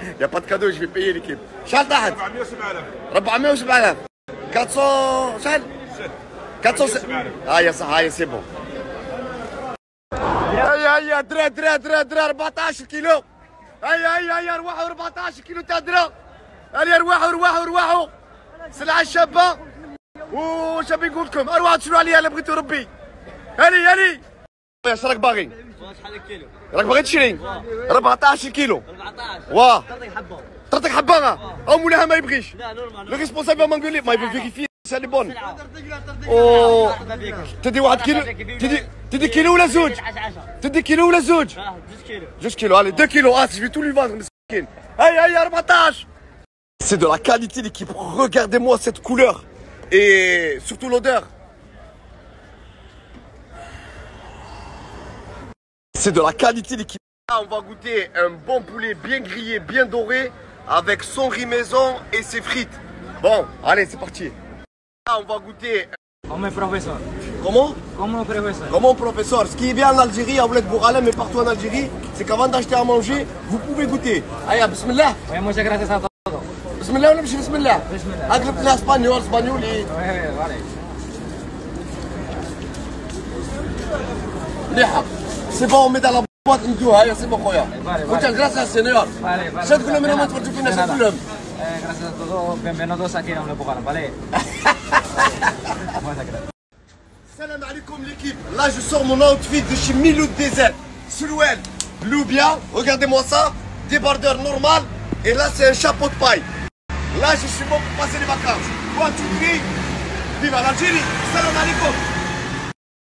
Il n'y a pas de cadeau, je vais payer l'équipe. شحال تحت؟ 400 و7000. 400 شحال؟ 400. هيا صح هيا سي بون. هيا درا 14 كيلو. هيا ارواحوا 14 كيلو تاع درا. هيا ارواحوا. سلعة شابة. واش نقول لكم؟ ارواحوا تشروا عليها الا بغيتوا ربي. هاني. اش راك باغي؟ شحال الكيلو؟ راك باغي تشري؟ 14 كيلو. 14. واه. طرطق حبه. او مولاها ما يبغيش. لا نورمال. لو ريسبونسابل ما نقول لك ما يبغي فيريفي سي لي بون. او تدي 1 كيلو. تدي كيلو ولا زوج؟ تدي كيلو ولا زوج؟ 2 كيلو. Allez 2 kilos. Ah, je vais tout lui vendre مسكين. هيا 14. C'est de la qualité l'équipe. Regardez-moi cette couleur et surtout l'odeur. C'est de la qualité l'équipe. Là, on va goûter un bon poulet bien grillé, bien doré, avec son riz maison et ses frites. Bon, allez, c'est parti. Là, on va goûter. Comme un professeur. Comment? Comme un professeur. Comme un professeur. Ce qui est bien en Algérie, à Ouled Bouralem et partout en Algérie, c'est qu'avant d'acheter à manger, vous pouvez goûter. Allez, bismillah. Oui, moi j'ai gratis à toi. Bismillah ou bismillah? Bismillah. Agrip l'espagnol, espagnol. Oui, allez. C'est bon, on met dans la boîte une douce. C'est bon, Khoya. Muchas gracias, señor. شد كلهم من تفرجوا فينا شد كلهم. Gracias a todos. Bienvenidos aquí en Ouled Bouralem. Vale. Salam alaikum l'équipe. Là je sors mon outfit de chez Milou Désert. Sulouel, Loubia, regardez-moi ça. Débardeur normal. Et là c'est un chapeau de paille. Là je suis bon pour passer les vacances. Toi tu cries. Vive l'Algérie. Salam alaikum.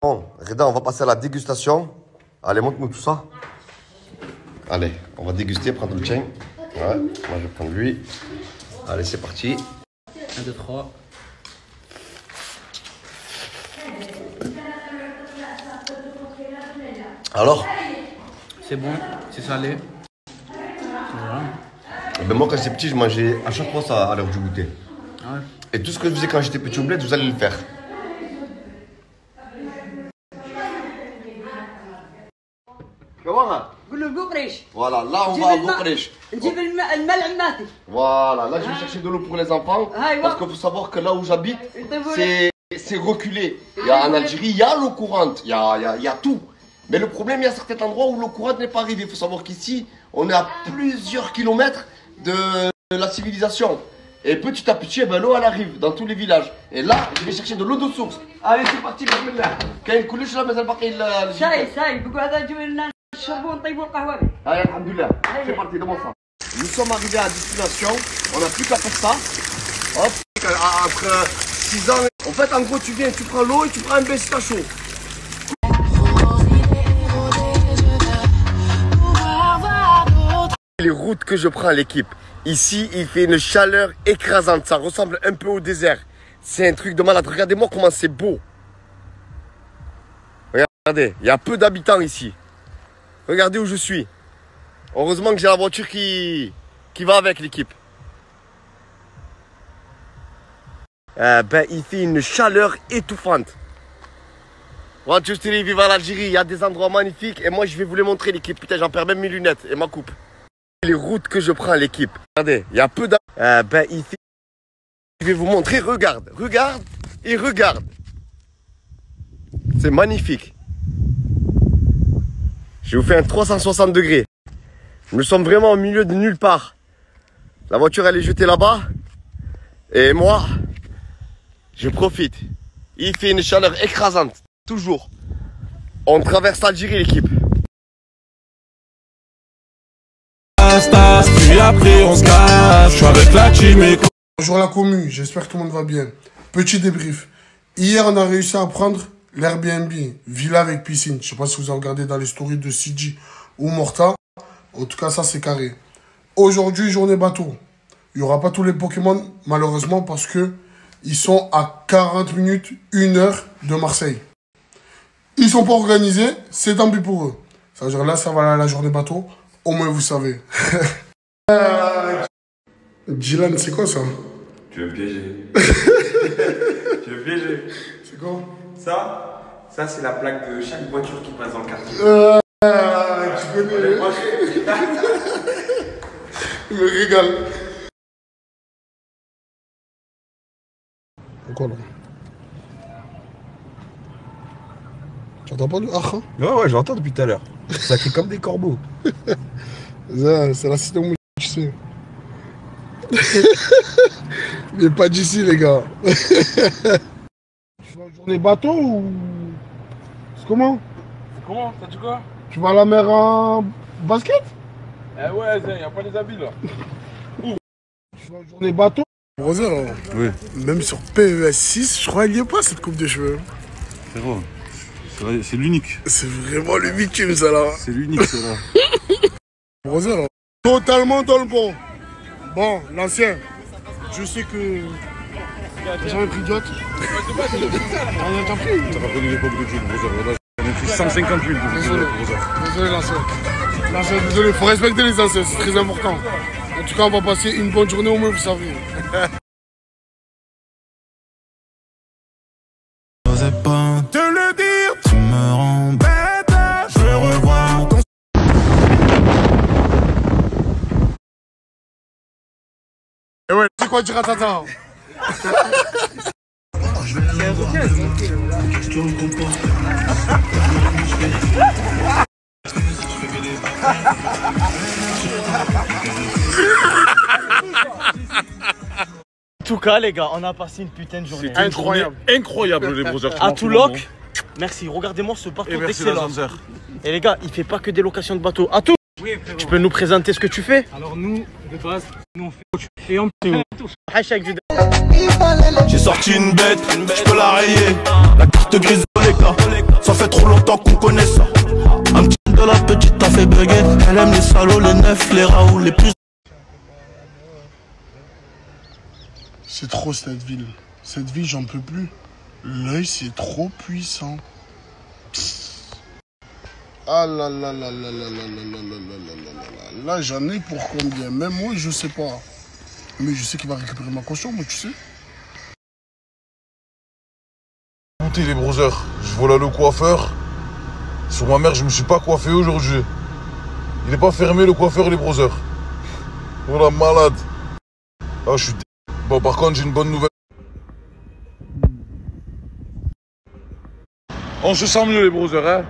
Bon, Reda, on va passer à la dégustation. Allez, montre-nous tout ça. Allez, on va déguster, prendre le tien. Ouais, moi je vais prendre lui. Allez, c'est parti. 1, 2, 3. Alors? C'est bon, c'est salé. Voilà. Ben moi quand j'étais petit, je mangeais à chaque fois ça à l'heure du goûter. Ah ouais. Et tout ce que je faisais quand j'étais petit au bled, vous allez le faire. Voilà, là on va à Boukrech. Voilà, là je vais chercher de l'eau pour les enfants. Parce qu'il faut savoir que là où j'habite, c'est reculé. En Algérie, il y a l'eau courante, il y a tout. Mais le problème, il y a certains endroits où l'eau courante n'est pas arrivée. Il faut savoir qu'ici, on est à plusieurs kilomètres de la civilisation. Et petit à petit, ben, l'eau elle arrive dans tous les villages. Et là, je vais chercher de l'eau de source. Allez, c'est parti, bismillah. كاين كلش لا مازال باقي شاي بقول هذا نجيو نشربوا ونطيبوا القهوه. Allez, alhamdoulilah. C'est parti, demande ça. Nous sommes arrivés à destination. On n'a plus qu'à faire ça. Hop, après 6 ans. En fait, en gros, tu viens, tu prends l'eau et tu prends un bain si t'as chaud. Les routes que je prends l'équipe. Ici, il fait une chaleur écrasante. Ça ressemble un peu au désert. C'est un truc de malade. Regardez-moi comment c'est beau. Regardez, il y a peu d'habitants ici. Regardez où je suis. Heureusement que j'ai la voiture qui va avec l'équipe. Ben, il fait une chaleur étouffante. Vive l'Algérie, il y a des endroits magnifiques. Et moi, je vais vous les montrer l'équipe. Putain, j'en perds même mes lunettes et ma coupe. Les routes que je prends l'équipe. Regardez, il y a peu d'habitants. Ben, il fait... Je vais vous montrer, regarde et regarde. C'est magnifique. Je vous fais un 360 degrés. Nous sommes vraiment au milieu de nulle part. La voiture elle est jetée là-bas. Et moi, je profite. Il fait une chaleur écrasante. Toujours. On traverse l'Algérie l'équipe. Puis après on se cache. Je suis avec la team et... Bonjour la commu, j'espère que tout le monde va bien. Petit débrief. Hier, on a réussi à prendre l'Airbnb, villa avec piscine. Je sais pas si vous avez regardé dans les stories de CG ou Morta. En tout cas, ça, c'est carré. Aujourd'hui, journée bateau. Il n'y aura pas tous les Pokémon, malheureusement, parce que ils sont à 40 minutes, 1 heure de Marseille. Ils sont pas organisés, c'est tant pis pour eux. Ça veut dire là, ça va la journée bateau. Au moins, vous savez. Dylan, c'est quoi ça? Tu veux me piéger? Tu veux me piéger? C'est quoi? Ça c'est la plaque de chaque voiture qui passe dans le quartier. Tu connais. Il me régale. Pourquoi là? Tu entends pas du ah? Ouais, j'entends depuis tout à l'heure. Ça crie comme des corbeaux. C'est la cité où tu sais. Mais pas d'ici, les gars. Tu fais une journée bateau ou. C'est comment? Comment? T'as dit quoi? Tu vas à la mer en basket? Eh ouais, y a pas les habits là. Tu fais une journée bateau? Rosé, là. Oui. Même sur PES 6, je crois qu'il n'y a pas cette coupe de cheveux. Frérot, c'est l'unique. C'est vraiment le bitume, ça là. C'est l'unique, ça là. Rosé, là. Totalement dans le bon. Bon, l'ancien, je sais que. T'as jamais pris d'yacht? T'as pris? T'as pas connu l'époque de Jules, Brother. J'en ai pris 150 000 de Désolé, l'ancien. L'ancien, désolé, faut respecter les anciens, c'est très important. En tout cas, on va passer une bonne journée, au moins vous savez. J'osais pas te le dire, tu me rends bête. Je veux revoir ton. Eh ouais, c'est quoi du ratata? En tout cas, les gars, on a passé une putain de journée. Incroyable. Incroyable, les brothers. À Touloc, merci, regardez-moi ce bateau d'excellence. Et les gars, il fait pas que des locations de bateaux. À tout. Oui, tu peux nous présenter ce que tu fais? Alors nous, de base, nous on fait et on touche. J'ai sorti une bête, je peux la rayer. La carte grise de l'éclat. Ça fait trop longtemps qu'on connaît ça. Un petit de la petite t'a fait bugger. Elle aime les salauds, les neufs, les raoux, les plus. C'est trop cette ville. Cette ville, j'en peux plus. L'œil, c'est trop puissant. Ah là là là là là là là là là là. Là, j'en ai pour combien? Même moi, je sais pas. Mais je sais qu'il va récupérer ma caution, moi, tu sais. Écoutez les brothers, je vois là le coiffeur. Sur ma mère, je me suis pas coiffé aujourd'hui. Il est pas fermé le coiffeur, les brothers. Voilà, malade. Ah, je suis bon, par contre, j'ai une bonne nouvelle. On se sent mieux, les brothers, hein.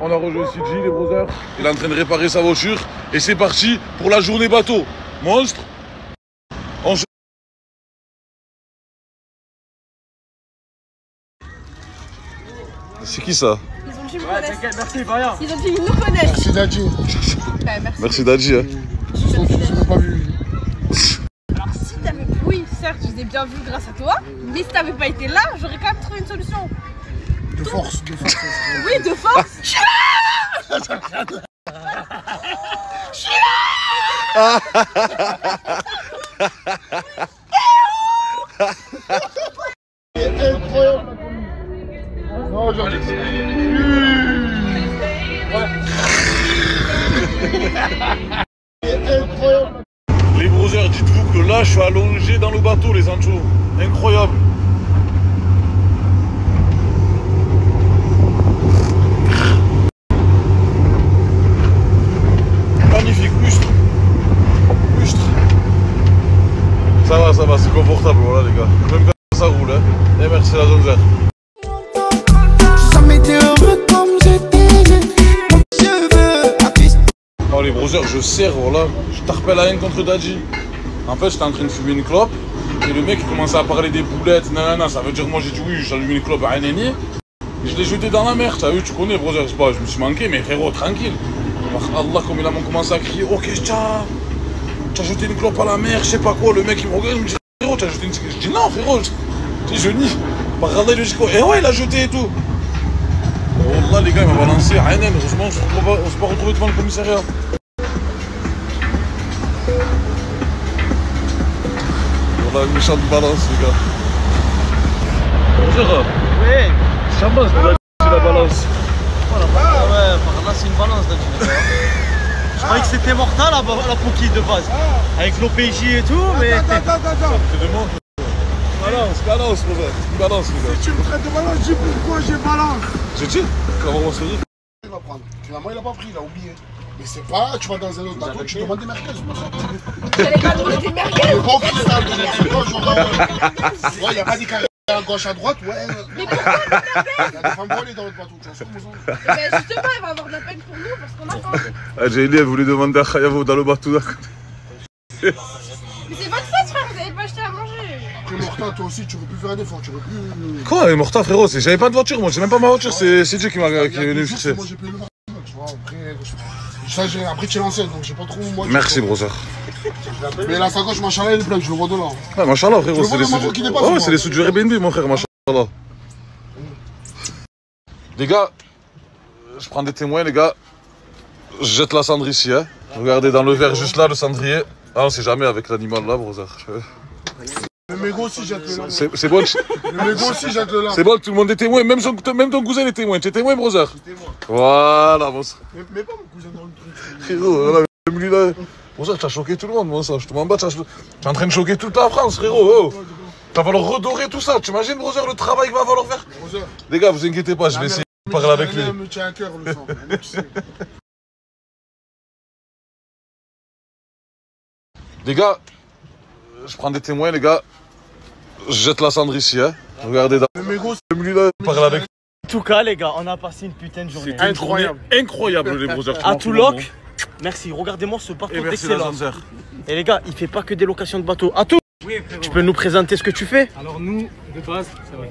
On a rejoint CG, les brothers. Il est en train de réparer sa voiture. Et c'est parti pour la journée bateau. Monstre. On se... C'est qui ça? Ils ont dit qu'ils me connaissent. Merci, Varia. Ils ont dit qu'ils nous connaissent. Merci Dadji. Merci. Merci Dadji. Hein. Je l'ai pas vu. Alors si t'avais... Oui, certes, je vous ai bien vu grâce à toi. Mais si t'avais pas été là, j'aurais quand même trouvé une solution. De force, de force. Oui, de force. Je suis là. Je suis là. Incroyable. Non, j'en ai... Incroyable. Les brothers, dites-vous que là, je suis allongé dans le bateau, les anchos. Incroyable. Magnifique, lustre. Lustre. Ça va, c'est confortable, voilà les gars. Même quand ça roule, hein. Et merci la zone verte. Oh les brothers, je serre, voilà. Je t'arpelle à rien contre Dadji. En fait, j'étais en train de fumer une clope. Et le mec il commençait à parler des boulettes, nanana. Ça veut dire, moi j'ai dit oui, j'ai allumé une clope à Néni. Et je l'ai jeté dans la mer. T'as vu, tu connais, brother, je sais pas, je me suis manqué, mais frérot, tranquille. Allah, comme il a commencé à crier, ok, tu as jeté une clope à la mer, je sais pas quoi. Le mec il me regarde, il me dit, frérot, tu as jeté une cigarette. Je dis non, frérot, je nie. Par Allah, il me dit quoi. Et ouais, il a jeté et tout. Wallah, les gars, il m'a balancé à Ainen. Heureusement, on s'est pas retrouvé devant le commissariat. Voilà, une méchante balance, les gars. Bonjour. Oui. Chambas, c'est la balance. Voilà, ouais, par là, c'est une balance, d'accord. Je croyais que c'était mortal, la Poki de base. Avec l'OPJ et tout, mais. Attends. Tu demandes. Balance, brother. Une balance, les gars. Si tu me traites de balance, dis pourquoi j'ai balance. J'ai dit, comment on se dit? Il va prendre. Finalement, il a pas pris, il a oublié. Mais c'est pas, tu vas dans un autre bateau, tu demandes des merguez, c'est pas ça. J'allais pas demander des merguez. Mais bon, cristal, ouais, il n'y a pas des carrés à gauche, à droite, ouais. Mais pourquoi des merguez? Il y a des femmes volées dans notre bateau, tu vois ce qu'on Ben justement, il va avoir de la peine pour nous parce qu'on attend. Ah, j'ai dit, elle voulait demander à Khayavo dans le bateau d'à côté. Mais c'est votre faute, frère, vous n'avez pas acheté à manger. Après, Morta, toi aussi, tu veux plus faire un effort, tu veux plus. Quoi, Morta, frérot? J'avais pas de voiture, moi, j'ai même pas ma voiture, c'est Dieu qui est venu me chercher. Moi, j'ai payé le marché, tu vois. Après, tu es l'ancienne, donc j'ai pas trop. Merci, brother. Mais la sacoche, machallah, elle est pleine, je le vois de là. Ouais, machallah, frérot, c'est les sous. Oh, c'est les sous du Airbnb, mon frère, machallah. Les gars, je prends des témoins, les gars. Je jette la cendre ici, hein. Regardez dans le verre juste là, le cendrier. Ah, on sait jamais avec l'animal là, brother. Le mégot aussi jette le lard. C'est bon. Le mégot aussi jette le lard. C'est bon, tout le monde est témoin, même ton cousin est témoin. Tu es témoin, brother? Voilà, bon. Mais pas mon cousin dans le truc. Frérot, là, même lui là. Brother, t'as choqué tout le monde, moi, ça. Je te m'en bats, t'es en train de choquer toute la France, frérot. Oh. Ça va falloir redorer tout ça. Tu imagines, brother, le travail qu'il va falloir faire? Les gars, vous inquiétez pas, je vais essayer de parler avec lui. Me tient à cœur, le sang. Les gars, je prends des témoins, les gars. Je jette la cendre ici, hein. Regardez dans lui là, parle avec. En tout cas, les gars, on a passé une putain de journée. C'est incroyable. Incroyable, les brothers. À Touloc, merci. Regardez-moi ce bateau d'excellence. Et les gars, il fait pas que des locations de bateaux. À tout. Oui, frérot. Tu peux nous présenter ce que tu fais? Alors nous, de base, ça va.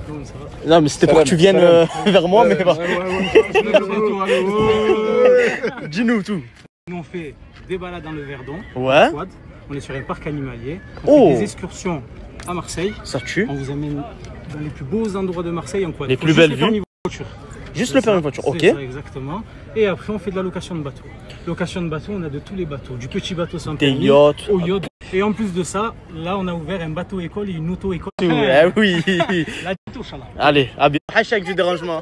Non, mais c'était pour que tu viennes vers moi, mais pas. Dis-nous tout. Nous, on fait des balades dans le Verdon. Ouais. On est sur un parc animalier. On fait des excursions à Marseille. Ça tue. On vous amène dans les plus beaux endroits de Marseille en quad. Les plus belles vues. Juste le permis voiture, ok. Ça, exactement. Et après, on fait de la location de bateau. Location de bateau, on a de tous les bateaux. Du petit bateau sans permis, yachts. au yacht. Et en plus de ça, là, on a ouvert un bateau école et une auto-école. Oui. La touche, là. Allez, à bientôt. Hashtag du dérangement.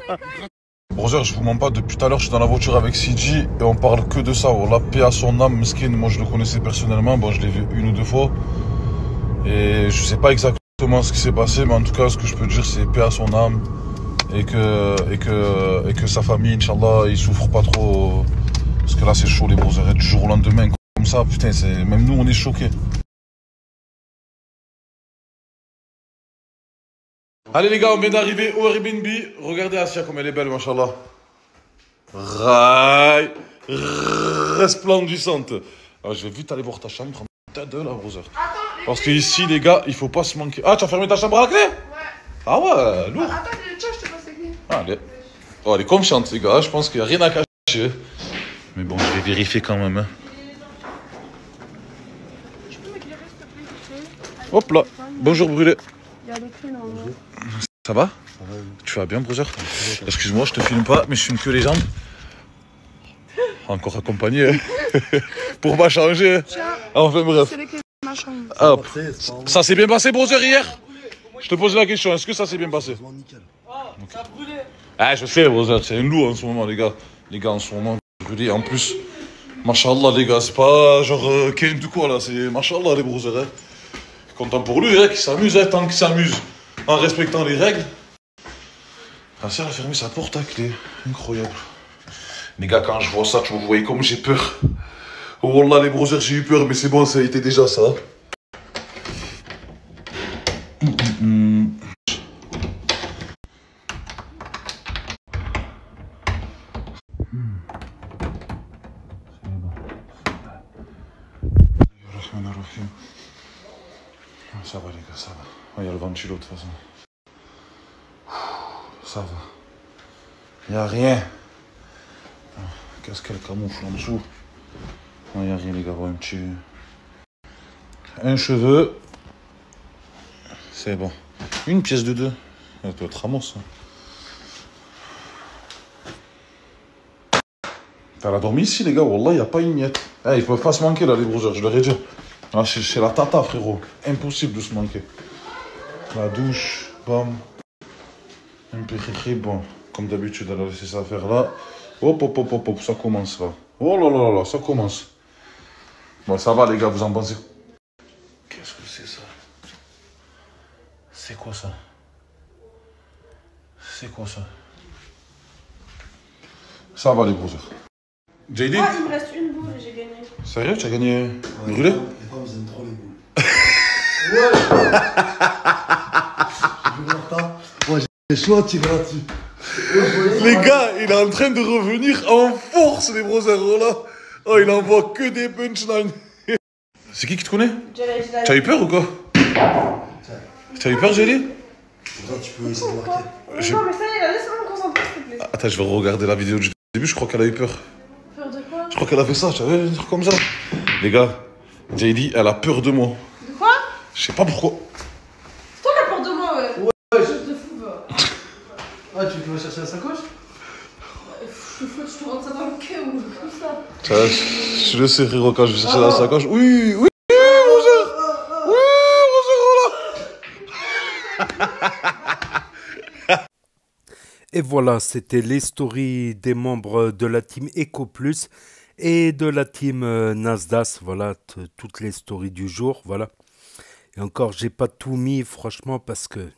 Brother, je vous mens pas, depuis tout à l'heure, je suis dans la voiture avec CG et on parle que de ça. Oh, la paix à son âme, Meskin, moi je le connaissais personnellement, bon, je l'ai vu une ou deux fois. Et je sais pas exactement ce qui s'est passé, mais en tout cas, ce que je peux dire, c'est paix à son âme. Et que sa famille, Inch'Allah, il souffre pas trop. Parce que là, c'est chaud, les brothers. Du jour au lendemain, comme ça, putain, même nous, on est choqués. Allez les gars, on vient d'arriver au Airbnb. Regardez Asia comme elle est belle, machallah. Resplendissante. Alors, je vais vite aller voir ta chambre. Prendre ta deux là, brother. Parce que ici, les gars, il faut pas se manquer. Ah, tu as fermé ta chambre à clé? Ouais. Ah ouais, lourd. Attends, tiens, je te passe la clé. Allez. Oh, elle est confiante, les gars. Je pense qu'il n'y a rien à cacher. Mais bon, je vais vérifier quand même. Je peux m'éclairer, s'il te plaît? Hop là. Bonjour, Brûlé. Il y a des clés normalement. Ça va? Tu vas bien, brother? Excuse-moi, je te filme pas, mais je filme que les jambes. Encore accompagné, hein. Pour pas changer. Enfin bref. C'est les clés de ma chambre. Hop. Ça s'est bien passé, brother, hier? Je te pose la question, est-ce que ça s'est bien passé? Ça a brûlé. Ah, je sais, brother, c'est un loup en ce moment, les gars. Les gars, en ce moment, brûlé. En plus, machallah, les gars, c'est pas genre Kane du quoi, là. C'est machallah, les brothers, hein. Content pour lui, hein, qu'il s'amuse, hein, tant qu'il s'amuse. En respectant les règles. Ah, ça, elle a fermé sa porte à clé. Incroyable. Les gars, quand je vois ça, vous voyez comme j'ai peur. Oh wallah, les brothers, j'ai eu peur, mais c'est bon, ça a été déjà ça. Ça va les gars, ça va. Il y a le ventilo de toute façon. Ça va. Il n'y a rien. Qu'est-ce qu'elle camoufle en dessous? Il n'y a rien les gars, un petit... Un cheveu. C'est bon. Une pièce de 2. Elle doit être ramos. Elle a dormi ici les gars, wallah, il n'y a pas une miette. Ils peuvent pas se manquer là les brouseurs, je leur ai dit. Ah, c'est la tata frérot, impossible de se manquer. La douche, bam. Un peu très bon. Comme d'habitude, elle a laissé ça faire là. Hop, hop, hop, hop, hop, ça commence là. Oh là là là, ça commence. Bon, ça va les gars, vous en pensez? Qu'est-ce que c'est ça? C'est quoi ça? C'est quoi ça? Ça va les brouseurs. JD? Ah, il me reste une boule et j'ai gagné. Sérieux, tu as gagné une brûlée? Les femmes, ils aiment trop les boules. Ouais, j'ai chaud, tu gratuit. Les gars, il est en train de revenir en force, les brothers. Oh là. Oh, il envoie que des punchlines. C'est qui te connaît? Tu as eu peur ou quoi? Tu as eu peur, Jelly? Tu peux essayer de marquer. Non, mais ça y est, laisse-moi me concentrer, s'il te plaît. Attends, je vais regarder la vidéo du début. Je crois qu'elle a eu peur. Peur de quoi? Je crois qu'elle a fait ça. Tu avais un truc comme ça. Les gars, JD, elle a peur de moi. De quoi? Je sais pas pourquoi. C'est toi qui as peur de moi, ouais. Ouais. Je te fous, va. Ah, tu veux chercher la sacoche? Je te rentre ça dans le cul ou comme ça. Je le sais, frérot, quand je vais chercher la sacoche. Oui, oui, bonjour. Oui, bonjour, Et voilà, c'était les stories des membres de la team EcoPlus et de la team Nasdas. Voilà, toutes les stories du jour. Voilà. Et encore, j'ai pas tout mis, franchement, parce que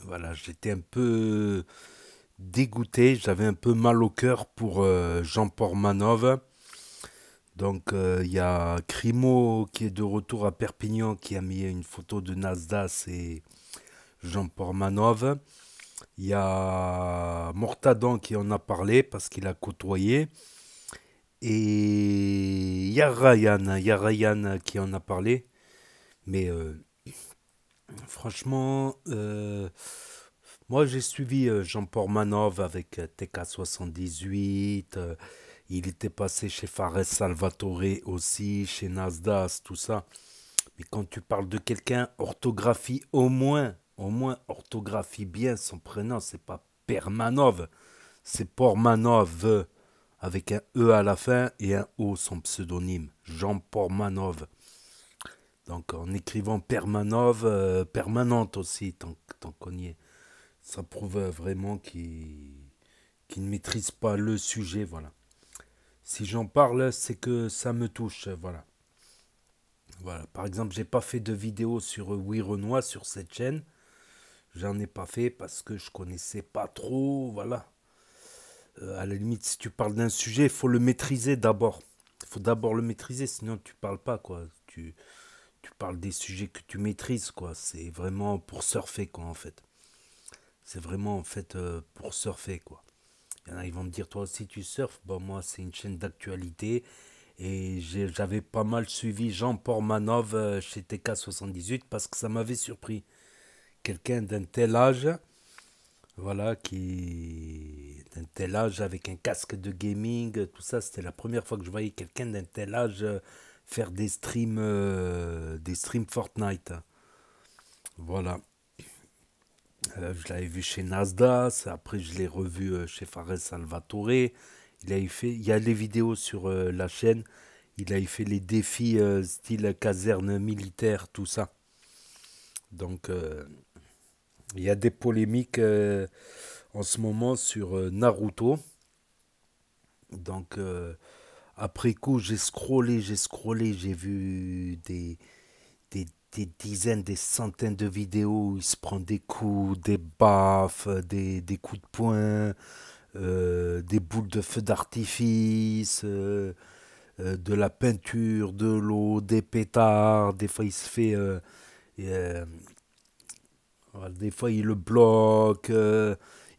voilà, j'étais un peu dégoûté. J'avais un peu mal au cœur pour Jean Portmanov. Donc, il y a Crimo qui est de retour à Perpignan qui a mis une photo de Nasdas et Jean Portmanov. Il y a Mortadan qui en a parlé parce qu'il a côtoyé. Et il y a Ryan qui en a parlé. Mais franchement, moi j'ai suivi Jean Portmanov avec TK78. Il était passé chez Fares Salvatore aussi, chez Nasdas, tout ça. Mais quand tu parles de quelqu'un, orthographie au moins orthographie bien son prénom, c'est pas Permanov, c'est Portmanov avec un E à la fin et un O son pseudonyme, Jean Portmanov. Donc en écrivant Permanov, permanente aussi, tant qu'on y est. Ça prouve vraiment qu'il ne maîtrise pas le sujet, voilà. Si j'en parle, c'est que ça me touche, voilà. Voilà, par exemple, j'ai pas fait de vidéo sur Oui Renoir sur cette chaîne. J'en ai pas fait parce que je connaissais pas trop, voilà. À la limite, si tu parles d'un sujet, il faut le maîtriser d'abord. Il faut d'abord le maîtriser, sinon tu parles pas, quoi. Tu parles des sujets que tu maîtrises, quoi. C'est vraiment pour surfer, quoi, en fait. C'est vraiment, en fait, pour surfer, quoi. Il y en a, ils vont me dire, toi aussi tu surfes. Bon, moi, c'est une chaîne d'actualité. Et j'avais pas mal suivi Jean Portmanov chez TK78 parce que ça m'avait surpris. Quelqu'un d'un tel âge, voilà, d'un tel âge avec un casque de gaming, tout ça, c'était la première fois que je voyais quelqu'un d'un tel âge faire des streams Fortnite. Voilà. Je l'avais vu chez Nasdas, après je l'ai revu chez Fares Salvatore. Il y a les vidéos sur la chaîne. Il avait fait les défis style caserne militaire, tout ça. Donc, il y a des polémiques en ce moment sur Naruto. Donc, après coup, j'ai scrollé, j'ai vu des dizaines, des centaines de vidéos où il se prend des coups, des baffes, des coups de poing, des boules de feu d'artifice, de la peinture, de l'eau, des pétards. Des fois, il se fait... des fois, il le bloque,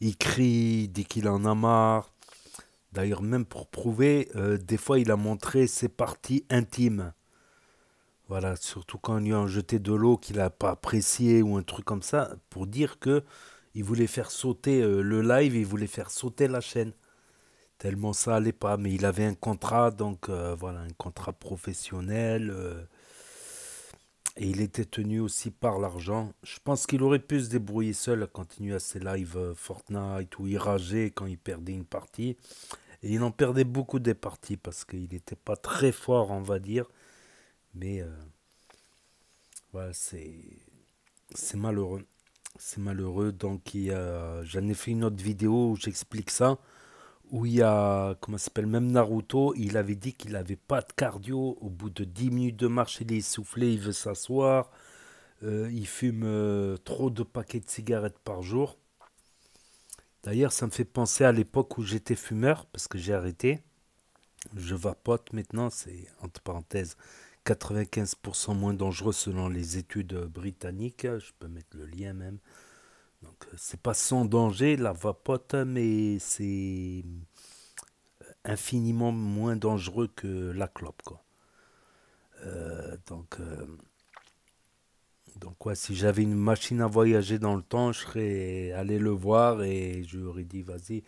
il crie, dit qu'il en a marre. D'ailleurs, même pour prouver, des fois, il a montré ses parties intimes. Voilà, surtout quand il lui a jeté de l'eau qu'il n'a pas apprécié ou un truc comme ça, pour dire que il voulait faire sauter le live, il voulait faire sauter la chaîne. Tellement ça allait pas, mais il avait un contrat, donc voilà, un contrat professionnel. Et il était tenu aussi par l'argent. Je pense qu'il aurait pu se débrouiller seul à continuer à ses lives Fortnite où il rageait quand il perdait une partie. Et il en perdait beaucoup des parties parce qu'il n'était pas très fort, on va dire. Mais voilà, c'est malheureux. C'est malheureux. Donc j'en ai fait une autre vidéo où j'explique ça. Où il y a, comment ça s'appelle, même Naruto, il avait dit qu'il n'avait pas de cardio. Au bout de 10 minutes de marche, il est essoufflé, il veut s'asseoir. Il fume trop de paquets de cigarettes par jour. D'ailleurs, ça me fait penser à l'époque où j'étais fumeur, parce que j'ai arrêté. Je vapote maintenant, c'est, entre parenthèses, 95% moins dangereux selon les études britanniques. Je peux mettre le lien même. Donc, c'est pas sans danger la vapote, mais c'est infiniment moins dangereux que la clope, quoi. Donc ouais, si j'avais une machine à voyager dans le temps, je serais allé le voir et je lui aurais dit, vas-y,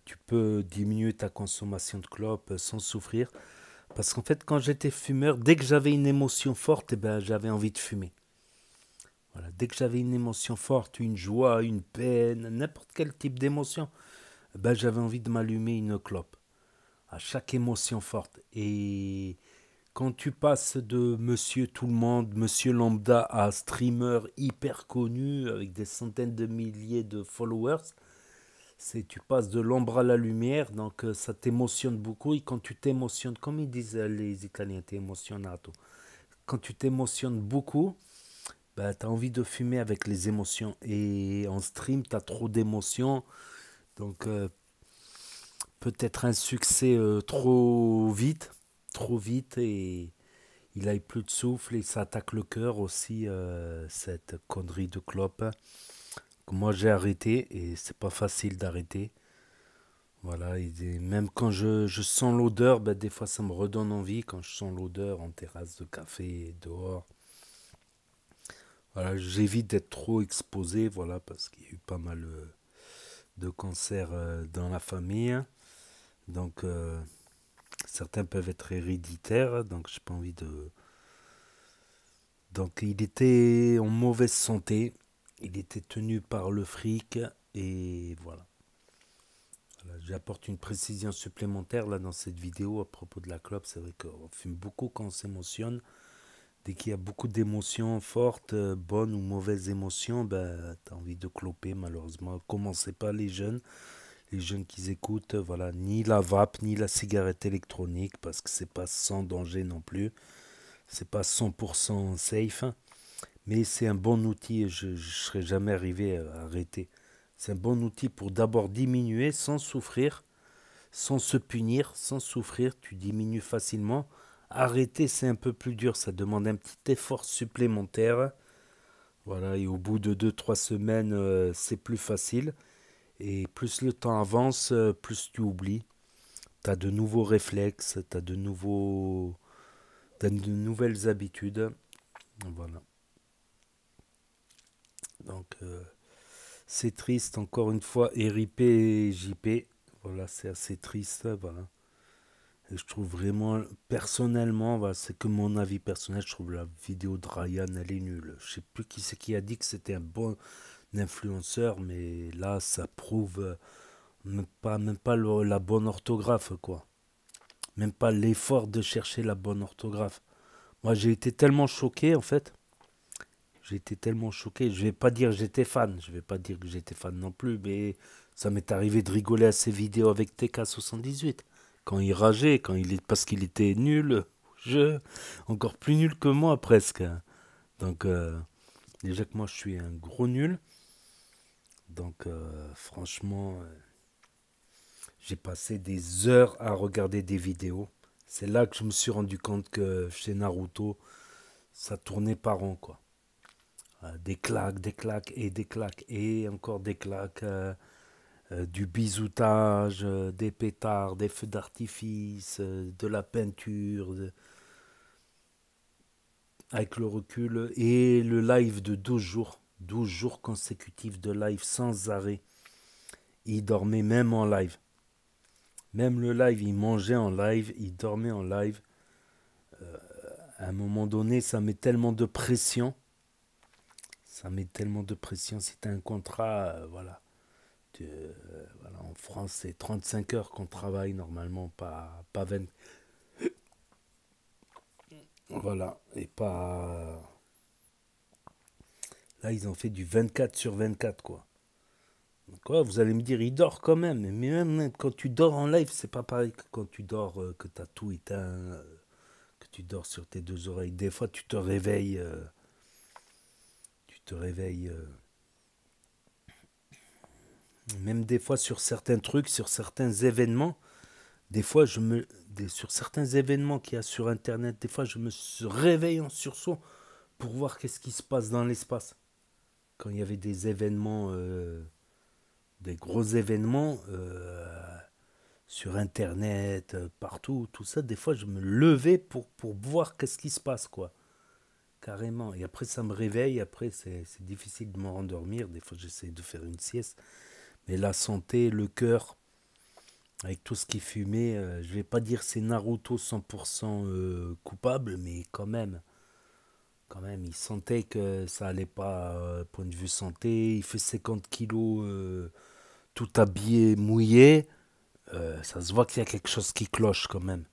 tu peux diminuer ta consommation de clope sans souffrir. Parce qu'en fait, quand j'étais fumeur, dès que j'avais une émotion forte, eh ben, j'avais envie de fumer. Voilà, dès que j'avais une émotion forte, une joie, une peine, n'importe quel type d'émotion, ben, j'avais envie de m'allumer une clope. À chaque émotion forte. Et quand tu passes de monsieur tout le monde, monsieur lambda à streamer hyper connu avec des centaines de milliers de followers, tu passes de l'ombre à la lumière, donc ça t'émotionne beaucoup. Et quand tu t'émotionnes, comme ils disent les Italiens, t'es emozionato. Quand tu t'émotionnes beaucoup, bah, tu as envie de fumer avec les émotions. Et en stream, tu as trop d'émotions. Donc, peut-être un succès trop vite. Et il n'a plus de souffle. Et ça attaque le cœur aussi, cette connerie de clope. Moi, j'ai arrêté. Et c'est pas facile d'arrêter. Voilà. Et même quand je sens l'odeur, bah, des fois, ça me redonne envie. Quand je sens l'odeur en terrasse de café, dehors. Voilà, j'évite d'être trop exposé, voilà, parce qu'il y a eu pas mal de cancers dans la famille. Donc, certains peuvent être héréditaires, donc j'ai pas envie de... Donc, il était en mauvaise santé, il était tenu par le fric, et voilà. J'apporte une précision supplémentaire là dans cette vidéo à propos de la clope. C'est vrai qu'on fume beaucoup quand on s'émotionne. Dès qu'il y a beaucoup d'émotions fortes, bonnes ou mauvaises émotions, ben, tu as envie de cloper malheureusement. Commencez pas les jeunes qui écoutent, voilà, ni la vape, ni la cigarette électronique, parce que c'est pas sans danger non plus. C'est pas 100% safe, mais c'est un bon outil et je ne serais jamais arrivé à arrêter. C'est un bon outil pour d'abord diminuer sans souffrir, sans se punir, sans souffrir, tu diminues facilement. Arrêter, c'est un peu plus dur, ça demande un petit effort supplémentaire. Voilà, et au bout de 2-3 semaines, c'est plus facile. Et plus le temps avance, plus tu oublies. Tu as de nouveaux réflexes, tu as de nouvelles habitudes. Voilà. Donc, c'est triste, encore une fois, RIP et JP. Voilà, c'est assez triste, voilà. Et je trouve vraiment, personnellement, voilà, c'est que mon avis personnel, je trouve la vidéo de Ryan, elle est nulle. Je sais plus qui c'est qui a dit que c'était un bon influenceur, mais là, ça prouve même pas la bonne orthographe, quoi. Même pas l'effort de chercher la bonne orthographe. Moi, j'ai été tellement choqué, en fait. J'ai été tellement choqué. Je vais pas dire que j'étais fan. Je vais pas dire que j'étais fan non plus, mais ça m'est arrivé de rigoler à ces vidéos avec TK78. Quand il rageait, parce qu'il était nul, encore plus nul que moi presque. Donc déjà que moi je suis un gros nul. Donc franchement, j'ai passé des heures à regarder des vidéos. C'est là que je me suis rendu compte que chez Naruto, ça tournait par rond, quoi. Des claques et encore des claques. Du bisoutage, des pétards, des feux d'artifice, de la peinture. avec le recul, et le live de 12 jours consécutifs de live sans arrêt. Il dormait même en live. Même le live, il mangeait en live, il dormait en live. À un moment donné, ça met tellement de pression. Ça met tellement de pression. Si tu as un contrat, voilà. Voilà. En France, c'est 35 heures qu'on travaille normalement, pas 20. Voilà. Et pas... Là, ils ont fait du 24/24, quoi. Donc, ouais, vous allez me dire, il dort quand même. Mais même quand tu dors en live, c'est pas pareil que quand tu dors, que tu as tout éteint, que tu dors sur tes deux oreilles. Des fois, tu te réveilles. Même des fois, sur certains trucs, sur certains événements, des fois, sur certains événements qu'il y a sur Internet, des fois, je me réveille en sursaut pour voir qu'est-ce qui se passe dans l'espace. Quand il y avait des événements, des gros événements sur Internet, partout, tout ça, des fois, je me levais pour voir qu'est-ce qui se passe, quoi. Carrément. Et après, ça me réveille. Après, c'est difficile de me rendormir. Des fois, j'essaie de faire une sieste. Mais la santé, le cœur, avec tout ce qui fumait, je vais pas dire c'est Naruto 100% coupable, mais quand même, il sentait que ça allait pas, point de vue santé. Il fait 50 kilos, tout habillé, mouillé. Ça se voit qu'il y a quelque chose qui cloche quand même.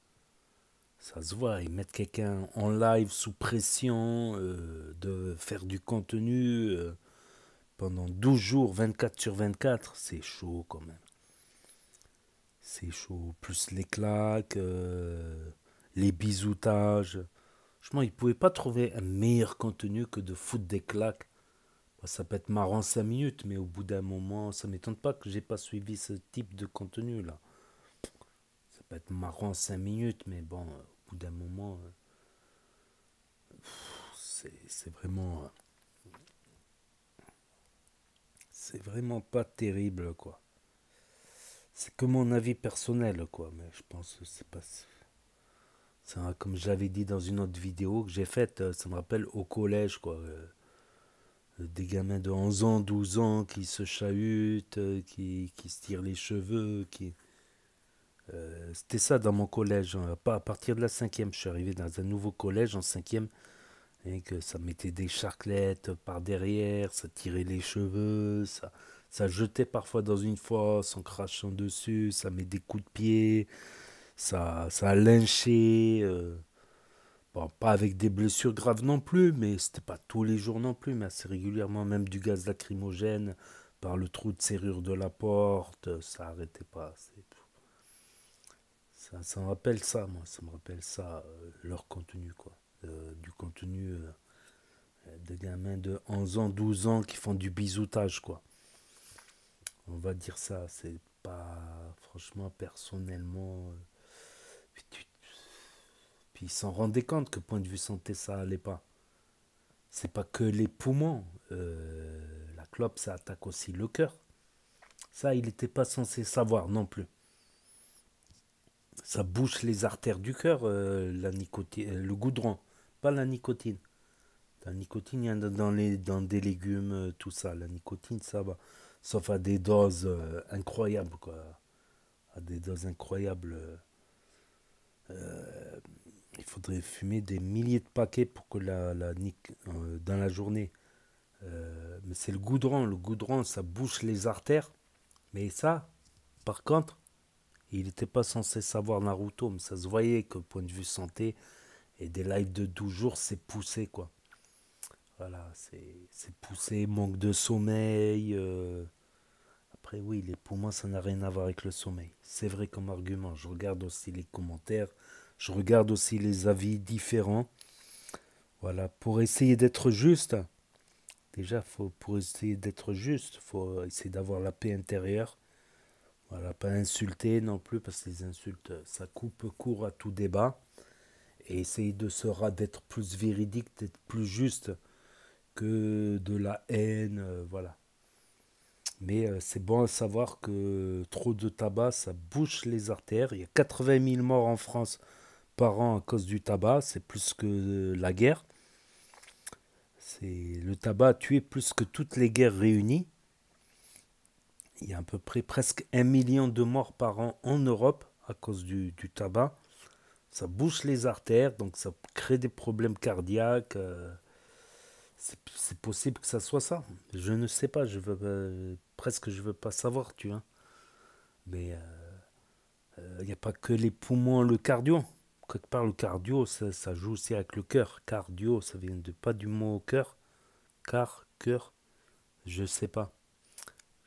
Ça se voit, ils mettent quelqu'un en live sous pression de faire du contenu pendant 12 jours, 24/24, c'est chaud quand même. C'est chaud, plus les claques, les bisoutages. Franchement, ils ne pouvaient pas trouver un meilleur contenu que de foutre des claques. Ça peut être marrant 5 minutes, mais au bout d'un moment, ça ne m'étonne pas que j'ai pas suivi ce type de contenu-là. Ça peut être marrant 5 minutes, mais bon, au bout d'un moment, c'est vraiment... c'est vraiment pas terrible, quoi. C'est que mon avis personnel, quoi, mais je pense que c'est pas... Ça, comme j'avais dit dans une autre vidéo que j'ai faite, ça me rappelle au collège, quoi. Des gamins de 11 ans, 12 ans qui se chahutent, qui se tirent les cheveux, c'était ça dans mon collège. Pas à partir de la 5e, je suis arrivé dans un nouveau collège en 5e, et que ça mettait des charclettes par derrière, ça tirait les cheveux, ça jetait parfois dans une fosse en crachant dessus, ça met des coups de pied, ça lynchait. Bon, pas avec des blessures graves non plus, mais c'était pas tous les jours non plus, mais assez régulièrement, même du gaz lacrymogène par le trou de serrure de la porte, ça arrêtait pas. Ça me rappelle ça, moi, ça me rappelle ça, leur contenu, quoi. Du contenu de gamins de 11 ans, 12 ans qui font du bisoutage, quoi. On va dire ça, c'est pas, franchement, personnellement, puis ils s'en rendaient compte que point de vue santé, ça allait pas. C'est pas que les poumons, la clope, ça attaque aussi le cœur. Ça, il n'était pas censé savoir non plus. Ça bouche les artères du cœur, la nicotine, le goudron, pas la nicotine. La nicotine, il y en a dans des légumes, tout ça. La nicotine, ça va. Sauf à des doses incroyables, quoi. À des doses incroyables. Il faudrait fumer des milliers de paquets pour que dans la journée. Mais c'est le goudron. Le goudron, ça bouche les artères. Mais ça, par contre, il n'était pas censé savoir Naruto, mais ça se voyait que point de vue santé, et des lives de 12 jours, c'est poussé, quoi. Voilà, c'est poussé, manque de sommeil. Après, oui, les poumons, ça n'a rien à voir avec le sommeil. C'est vrai comme argument. Je regarde aussi les commentaires, je regarde aussi les avis différents. Voilà, pour essayer d'être juste, déjà, pour essayer d'être juste, il faut essayer d'avoir la paix intérieure. Voilà, pas insulter non plus, parce que les insultes, ça coupe court à tout débat. Et essayer d'être plus véridique, d'être plus juste que de la haine, voilà. Mais c'est bon à savoir que trop de tabac, ça bouche les artères. Il y a 80 000 morts en France par an à cause du tabac, c'est plus que la guerre. Le tabac a tué plus que toutes les guerres réunies. Il y a à peu près presque 1 million de morts par an en Europe à cause du tabac. Ça bouche les artères, donc ça crée des problèmes cardiaques. C'est possible que ça soit ça. Je ne sais pas, je veux pas savoir, tu vois. Mais il n'y a pas que les poumons, le cardio. Quelque part, le cardio, ça joue aussi avec le cœur. Cardio, ça vient pas du mot cœur. Cœur, je sais pas.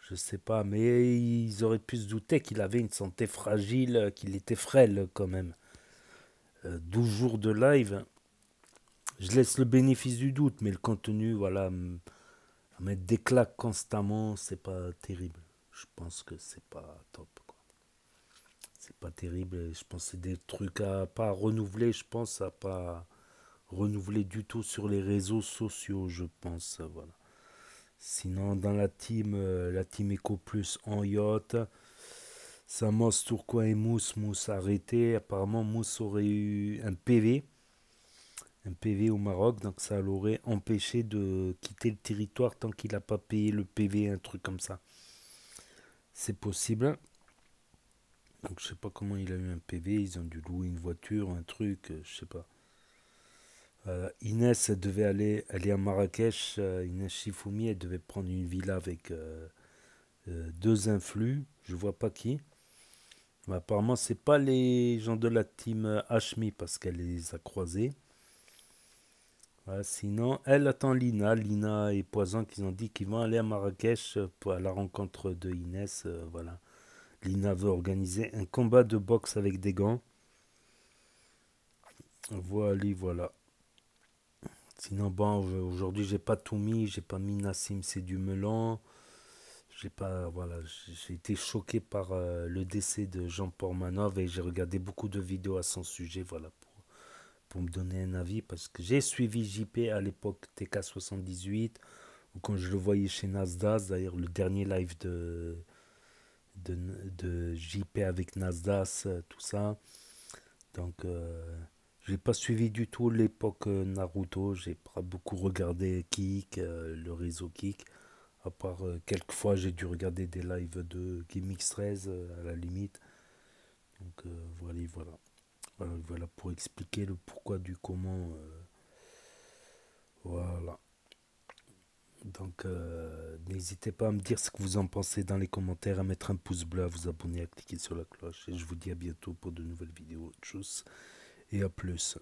Je sais pas, mais ils auraient pu se douter qu'il avait une santé fragile, qu'il était frêle quand même. 12 jours de live, je laisse le bénéfice du doute, mais le contenu, voilà, mettre des claques constamment, c'est pas terrible. Je pense que c'est pas top, quoi. C'est pas terrible, je pense que c'est des trucs à pas renouveler, je pense à pas renouveler du tout sur les réseaux sociaux, je pense, voilà. Sinon, dans la team Eco Plus en yacht, Samos, Tourcoing et Mousse arrêté. Apparemment, Mousse aurait eu un PV au Maroc, donc ça l'aurait empêché de quitter le territoire tant qu'il n'a pas payé le PV, un truc comme ça. C'est possible. Donc je sais pas comment il a eu un PV, ils ont dû louer une voiture, un truc, je sais pas. Inès devait aller à Marrakech, Inès Chifoumi, elle devait prendre une villa avec 2 influx, je vois pas qui. Mais apparemment c'est pas les gens de la team Hashmi parce qu'elle les a croisés. Voilà, sinon elle attend Lina et Poison qui ont dit qu'ils vont aller à Marrakech pour la rencontre de Inès, voilà. Lina veut organiser un combat de boxe avec des gants. Voilà. Sinon, bon, aujourd'hui, j'ai pas tout mis. J'ai pas mis Nassim, c'est du melon. J'ai été choqué par le décès de Jean Portmanov et j'ai regardé beaucoup de vidéos à son sujet, voilà, pour me donner un avis. Parce que j'ai suivi JP à l'époque TK78, ou quand je le voyais chez Nasdaq, d'ailleurs, le dernier live de JP avec Nasdaq, tout ça. Donc, j'ai pas suivi du tout l'époque Naruto, j'ai pas beaucoup regardé Kik, le réseau Kik, à part quelques fois j'ai dû regarder des lives de GameX13 à la limite. Donc voilà pour expliquer le pourquoi du comment. Voilà. Donc n'hésitez pas à me dire ce que vous en pensez dans les commentaires, à mettre un pouce bleu, à vous abonner, à cliquer sur la cloche. Et je vous dis à bientôt pour de nouvelles vidéos. Tchuss et à plus.